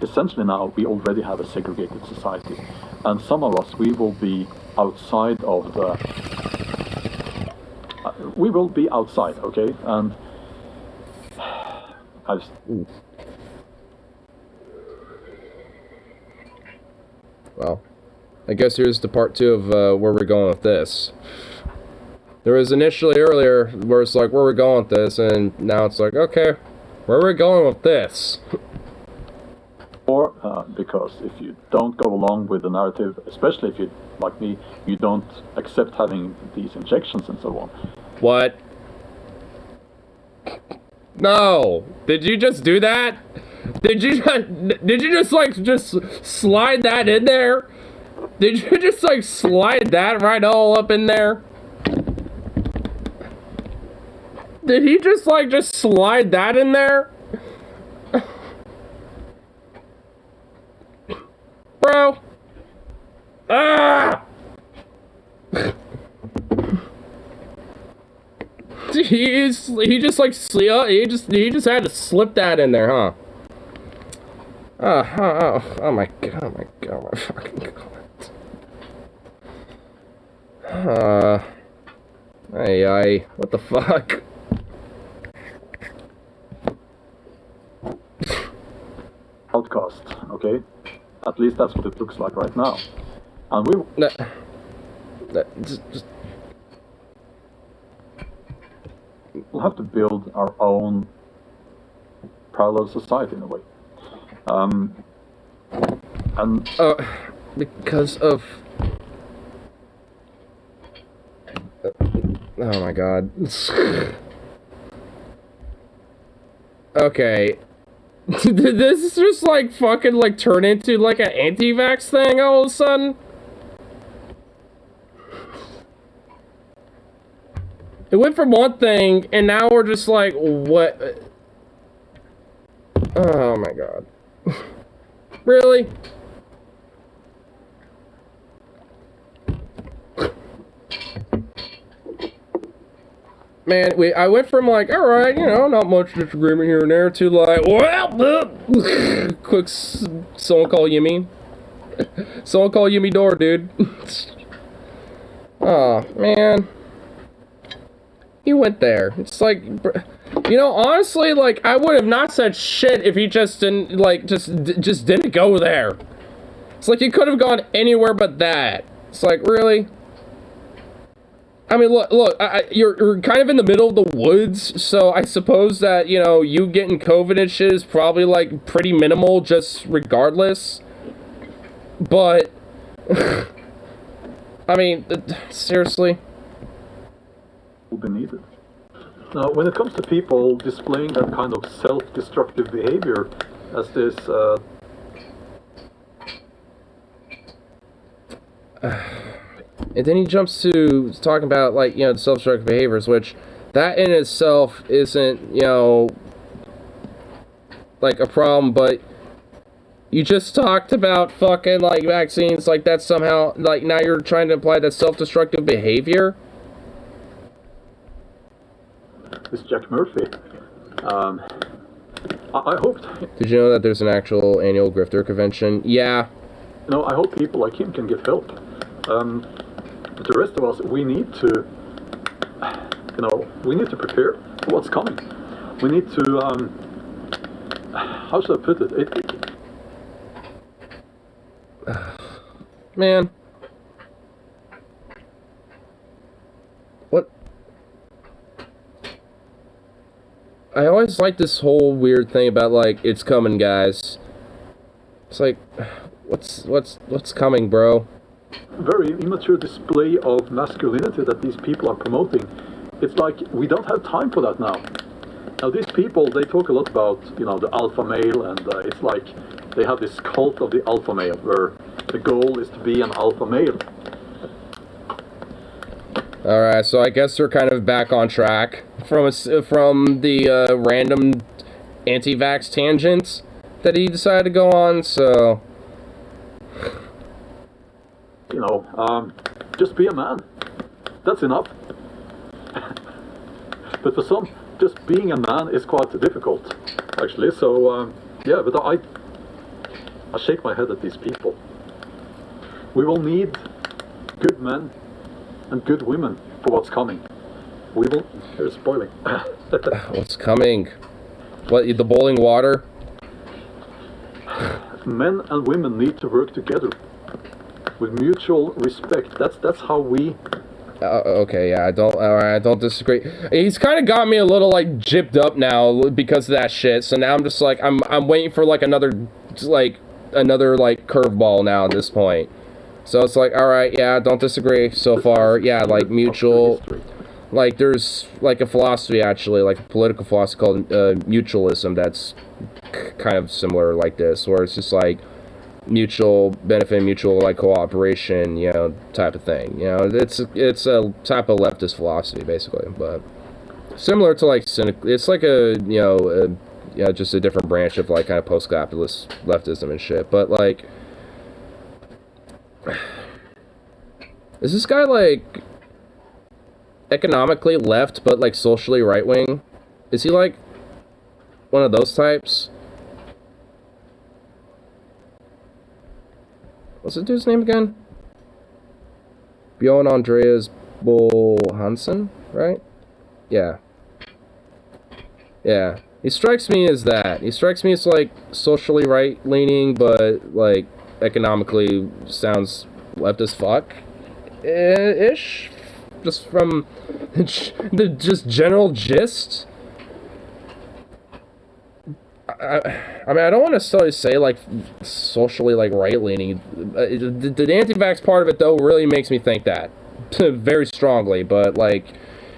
S7: essentially now we already have a segregated society, and some of us we will be outside of the okay, and
S1: well, I guess here's the part 2 of where we're going with this. There was initially earlier where it's like, where we're going with this, and now it's like, okay, where are we going with this?
S7: Or because if you don't go along with the narrative, especially if you, like me, you don't accept having these injections and so on.
S1: What? No! Did you just do that? Did you just slide that in there? Did you just slide that right all up in there? Did he just slide that in there? Bro. Ah! he just had to slip that in there, huh? Oh my god, my fucking god. Ay, what the fuck?
S7: Outcast, okay? At least that's what it looks like right now. And we'll have to build our own parallel society in a way. And
S1: because of... oh my god. Okay. Did this just like fucking like turn into like an anti-vax thing all of a sudden? It went from one thing and now we're just like, what? Oh my god. Really? Man, I went from like, alright, you know, not much disagreement here and there, to like, well, quick, someone call Yumi. Someone call Yumi door, dude. Oh, man. He went there. It's like, you know, honestly, like, I would have not said shit if he just didn't, like, just didn't go there. It's like, he could have gone anywhere but that. It's like, really? I mean, look, you're kind of in the middle of the woods, so I suppose that, you know, you getting COVID and shit is probably, like, pretty minimal, just regardless. But, I mean, seriously?
S7: Will be needed. Now, when it comes to people displaying that kind of self-destructive behavior, as this...
S1: And then he jumps to talking about, like, you know, the self-destructive behaviors, which that in itself isn't, you know, like, a problem, but you just talked about fucking, like, vaccines, like, that's somehow, like, now you're trying to imply that self-destructive behavior?
S7: This Jack Murphy. I hope...
S1: Did you know that there's an actual annual grifter convention? Yeah.
S7: You know, I hope people like him can get help. But the rest of us, we need to, you know, we need to prepare for what's coming. We need to, how should I put it?
S1: Man. What? I always like this whole weird thing about, like, it's coming, guys. It's like, what's coming, bro?
S7: Very immature display of masculinity that these people are promoting. It's like, we don't have time for that now. Now these people, they talk a lot about, you know, the alpha male, and it's like they have this cult of the alpha male, where the goal is to be an alpha male.
S1: Alright, so I guess they're kind of back on track from the random anti-vax tangent that he decided to go on, so...
S7: You know, just be a man. That's enough. But for some, just being a man is quite difficult, actually. So, yeah, but I shake my head at these people. We will need good men and good women for what's coming. We will... Here's spoiling.
S1: What's coming? What, the boiling water?
S7: Men and women need to work together with mutual respect. That's how we...
S1: Okay, yeah, I don't disagree. He's kind of got me a little, like, gypped up now because of that shit, so now I'm just, like, I'm waiting for, like, another curveball now at this point. So it's like, alright, yeah, don't disagree so far. Yeah, like, mutual... Like, there's, like, a philosophy, actually, like, a political philosophy called mutualism that's kind of similar like this, where it's just, like, mutual benefit, mutual, like, cooperation, you know, type of thing. You know, it's a type of leftist philosophy, basically, but similar to, like, it's like a, you know, just a different branch of, like, kind of post-capitalist leftism and shit, but, like, is this guy, like, economically left, but, like, socially right-wing? Is he, like, one of those types? What's the dude's name again? Bjorn Andreas Bo Hansen, right? Yeah. Yeah. He strikes me as that. He strikes me as, like, socially right-leaning, but, like, economically sounds left as fuck ish, just from the just general gist. I mean, I don't want to necessarily say, like, socially, like, right-leaning. The anti-vax part of it, though, really makes me think that. Very strongly, but, like,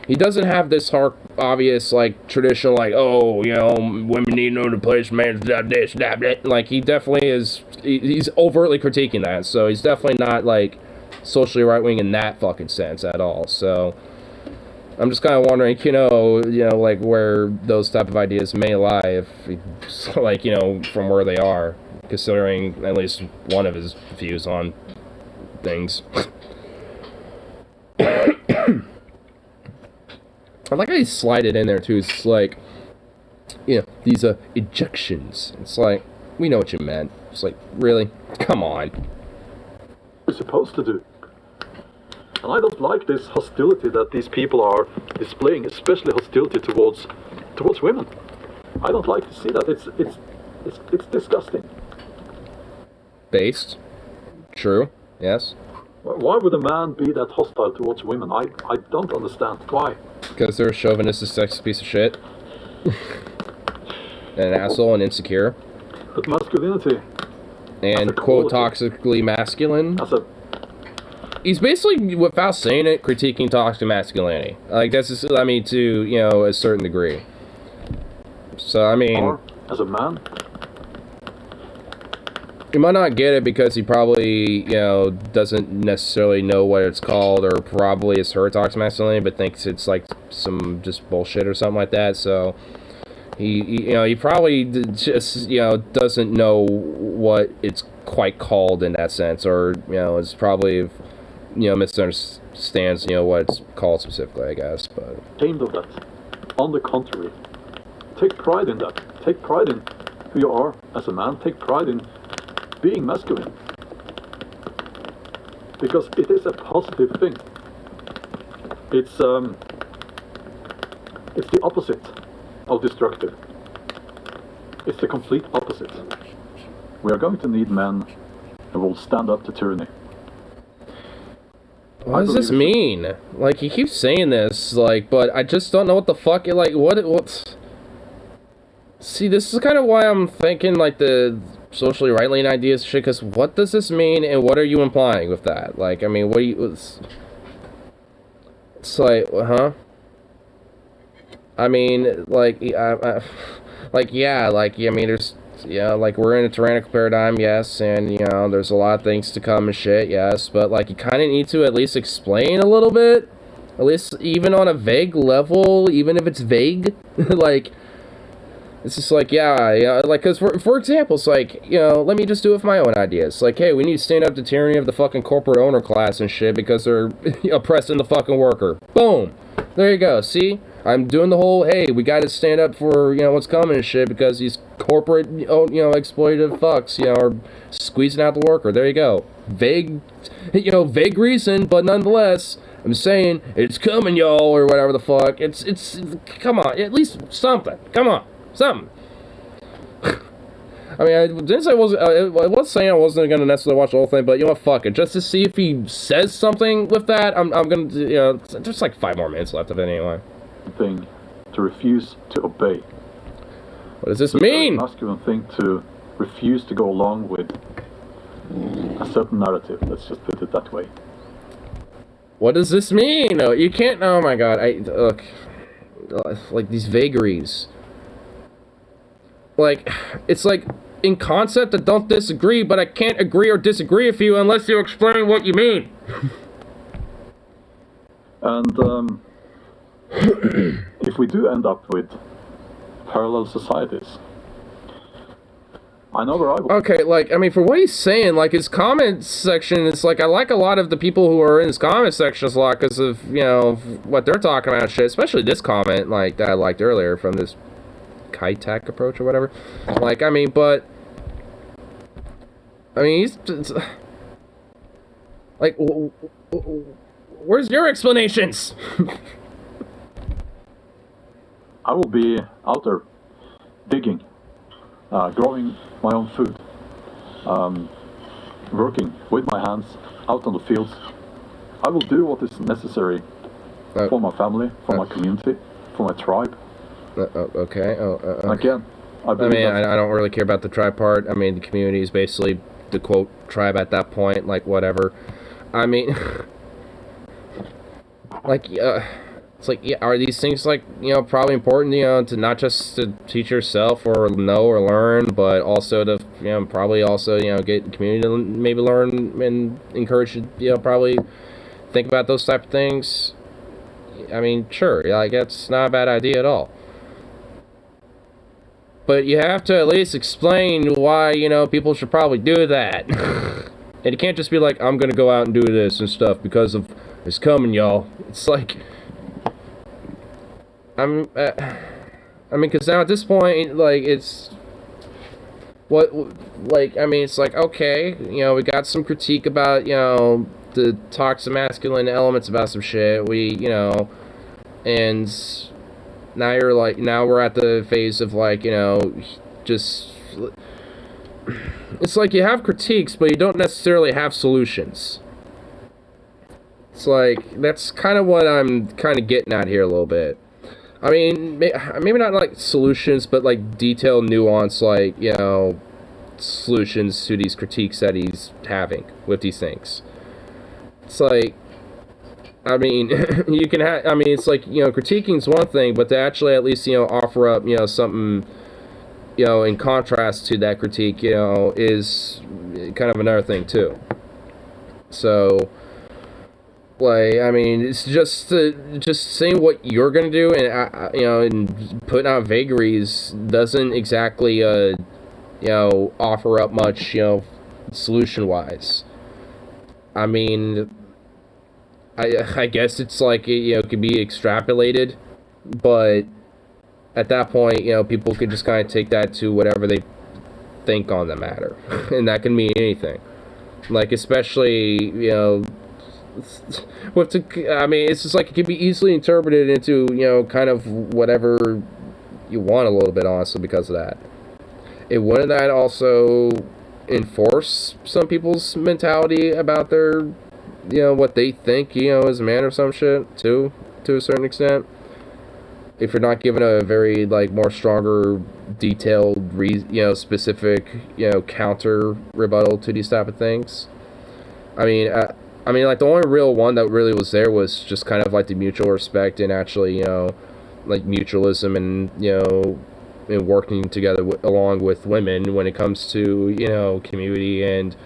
S1: he doesn't have this obvious, like, traditional, like, oh, you know, women need no place, man's this, that. Like, he definitely is, he's overtly critiquing that, so he's definitely not, like, socially right-wing in that fucking sense at all, so... I'm just kind of wondering, you know, like, where those type of ideas may lie, if, like, you know, from where they are, considering at least one of his views on things. I like how he slid it in there, too. It's like, you know, these ejections. It's like, we know what you meant. It's like, really? Come on.
S7: We're supposed to do. And I don't like this hostility that these people are displaying, especially hostility towards women. I don't like to see that. It's disgusting.
S1: Based. True. Yes.
S7: Why would a man be that hostile towards women? I don't understand. Why?
S1: Because they're a chauvinistic sexist piece of shit. And an asshole and insecure.
S7: But masculinity.
S1: And quote toxically masculine. He's basically, without saying it, critiquing toxic masculinity. Like, that's just, I mean, to, you know, a certain degree. So, I mean...
S7: Or, as a man?
S1: He might not get it because he probably, you know, doesn't necessarily know what it's called, or probably has heard toxic masculinity, but thinks it's, like, some just bullshit or something like that, so... He probably just, you know, doesn't know what it's quite called in that sense, or, you know, it's probably... you know, misunderstands, you know, what it's called specifically, I guess, but...
S7: Ashamed of that. On the contrary. Take pride in that. Take pride in who you are as a man. Take pride in being masculine. Because it is a positive thing. It's the opposite of destructive. It's the complete opposite. We are going to need men who will stand up to tyranny.
S1: What does this mean? Like, he keeps saying this, like, but I just don't know what the fuck, like, what... See, this is kind of why I'm thinking, like, the socially right-leaning ideas shit, because what does this mean, and what are you implying with that? Like, I mean, what do you... It's like, huh? I mean, like, yeah, like, I mean, there's... Yeah, like, we're in a tyrannical paradigm, yes, and, you know, there's a lot of things to come and shit, yes, but, like, you kind of need to at least explain a little bit, at least even on a vague level, even if it's vague, like, it's just like, yeah, like, because, for example, it's like, you know, let me just do it with my own ideas, like, hey, we need to stand up to tyranny of the fucking corporate owner class and shit, because they're oppressing the fucking worker. Boom! There you go, see? I'm doing the whole, hey, we gotta stand up for, you know, what's coming and shit, because these corporate, you know, exploitative fucks, you know, are squeezing out the worker. There you go. Vague, you know, vague reason, but nonetheless, I'm saying, it's coming, y'all, or whatever the fuck. It's, come on, at least something. Come on, something. I mean, I didn't say I was saying I wasn't gonna necessarily watch the whole thing, but you know what, fuck it. Just to see if he says something with that, I'm gonna, you know, there's like 5 more minutes left of it anyway.
S7: Thing to refuse to obey.
S1: What does this mean?
S7: It's a masculine thing to refuse to go along with a certain narrative. Let's just put it that way.
S1: What does this mean? No, you can't. Oh my god! Look, like these vagaries. Like, it's like in concept I don't disagree, but I can't agree or disagree with you unless you explain what you mean.
S7: And if we do end up with parallel societies, I know where I will.
S1: Okay, like, I mean, for what he's saying, like, his comment section, it's like, I like a lot of the people who are in his comment section a lot because of, you know, what they're talking about and shit, especially this comment, like, that I liked earlier from this Kai-Tak approach or whatever. Like, I mean, but, I mean, he's, like, where's your explanations?
S7: I will be out there digging, growing my own food, working with my hands out on the fields. I will do what is necessary for my family, for my community, for my tribe.
S1: Okay.
S7: Again, I
S1: don't really care about the tribe part. I mean, the community is basically the quote tribe at that point, like whatever. I mean, like, it's like, yeah, are these things like, probably important, to not just to teach yourself or know or learn, but also to, probably also, get the community to maybe learn and encourage you, probably think about those type of things. I mean, sure, like, that's not a bad idea at all. But you have to at least explain why, people should probably do that. And you can't just be like, I'm gonna go out and do this and stuff because of it's coming, y'all. It's like, because now at this point, like, it's it's like, okay, we got some critique about, the toxic masculine elements about some shit. And now we're at the phase of, like, just, it's like you have critiques, but you don't necessarily have solutions. It's like, that's kind of what I'm kind of getting at here a little bit. I mean, maybe not like solutions, but like detailed nuance, like, solutions to these critiques that he's having with these things. It's like, I mean, you can have, I mean, it's like, critiquing's one thing, but to actually at least, offer up, something, in contrast to that critique, is kind of another thing too. So, like, I mean, it's just saying what you're gonna do, and and putting out vagaries doesn't exactly offer up much, solution wise. I mean, I guess it's like, it could be extrapolated, but at that point, people could just kind of take that to whatever they think on the matter, and that can mean anything. Like, especially, I mean, it's just like it can be easily interpreted into, kind of whatever you want a little bit, honestly, because of that. Wouldn't that also enforce some people's mentality about their, what they think, as a man or some shit, too, to a certain extent? If you're not given a very, like, more stronger, detailed, specific, counter rebuttal to these type of things. I mean, like, the only real one that really was there was just kind of, like, the mutual respect and actually, like, mutualism and, and working together along with women when it comes to, community and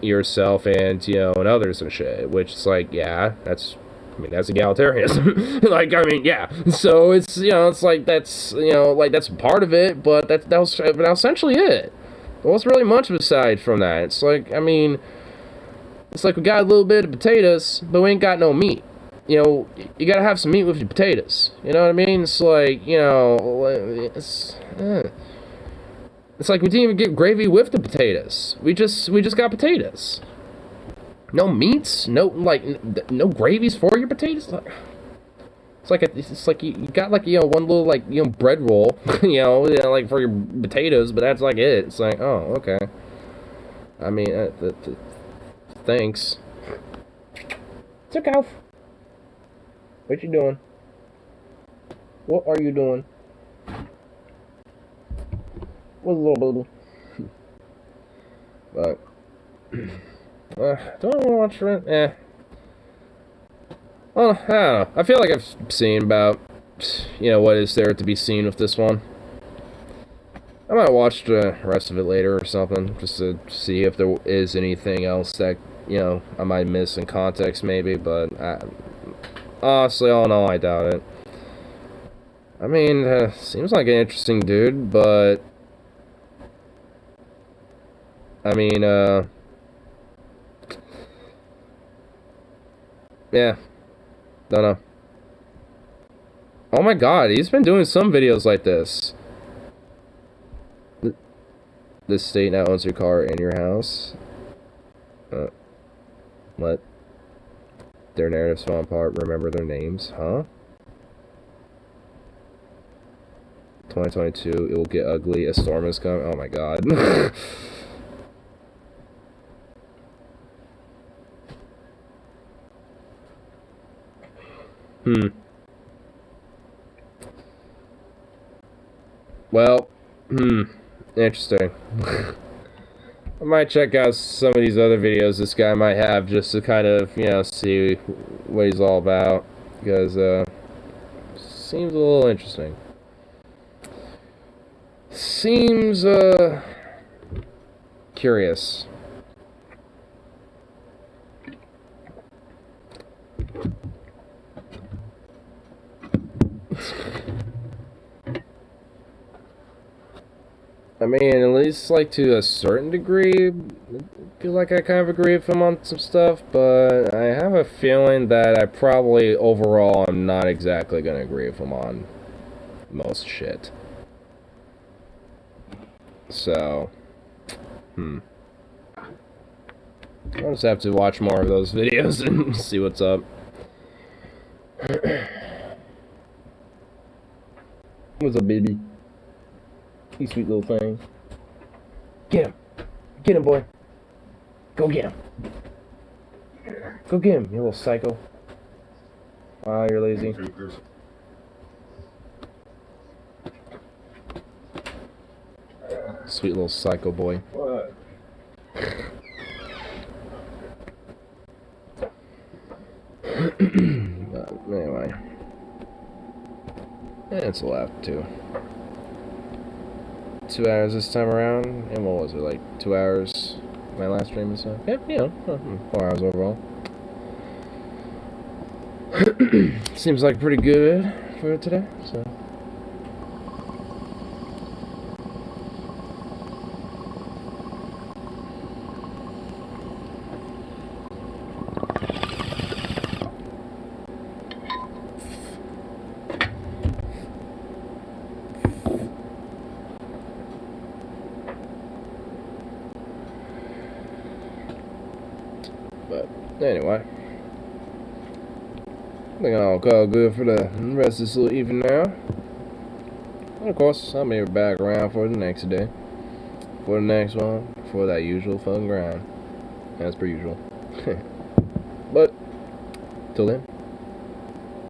S1: yourself and, and others and shit, which is like, yeah, that's egalitarianism. Like, I mean, yeah. So it's, it's like, that's, like, that's part of it, but that was essentially it. There wasn't really much aside from that. It's like, I mean, it's like we got a little bit of potatoes, but we ain't got no meat. You gotta have some meat with your potatoes. You know what I mean? It's like, it's like we didn't even get gravy with the potatoes. We just got potatoes. No meats, no gravies for your potatoes. It's like you got, like, one little, like, bread roll, like, for your potatoes, but that's like it. It's like, oh, okay. I mean, thanks. Took off. What you doing? What are you doing? What's a little bit? But do I want to watch it? Well, I don't know. I feel like I've seen about, what is there to be seen with this one. I might watch the rest of it later or something, just to see if there is anything else that, I might miss in context maybe, but honestly, all in all, I doubt it. I mean, seems like an interesting dude, but I mean, yeah, don't know. Oh my god, he's been doing some videos like this. This state now owns your car and your house. Let their narratives fall apart, remember their names, huh? 2022, it will get ugly, a storm is coming. Oh my god. Well, interesting. I might check out some of these other videos this guy might have just to kind of, you know, see what he's all about. Because, seems a little interesting. Seems, curious. I mean, at least, like, to a certain degree, I feel like I kind of agree with him on some stuff, but I have a feeling that I probably, overall, I'm not exactly going to agree with him on most shit. So, I'll just have to watch more of those videos and see what's up. What's up, baby? You sweet little thing. Get him. Get him, boy. Go get him. Go get him, you little psycho. Wow, you're lazy. Sweet little psycho boy.
S7: What?
S1: Anyway. It's a lap, too. 2 hours this time around, and what was it, like 2 hours my last stream and stuff? Yep, you know, 4 hours overall. Seems like pretty good for today, so. But anyway, I think I'll call good for the rest of this little evening now. And of course, I'll be back around for the next day, for the next one, for that usual fun grind, as per usual. But till then.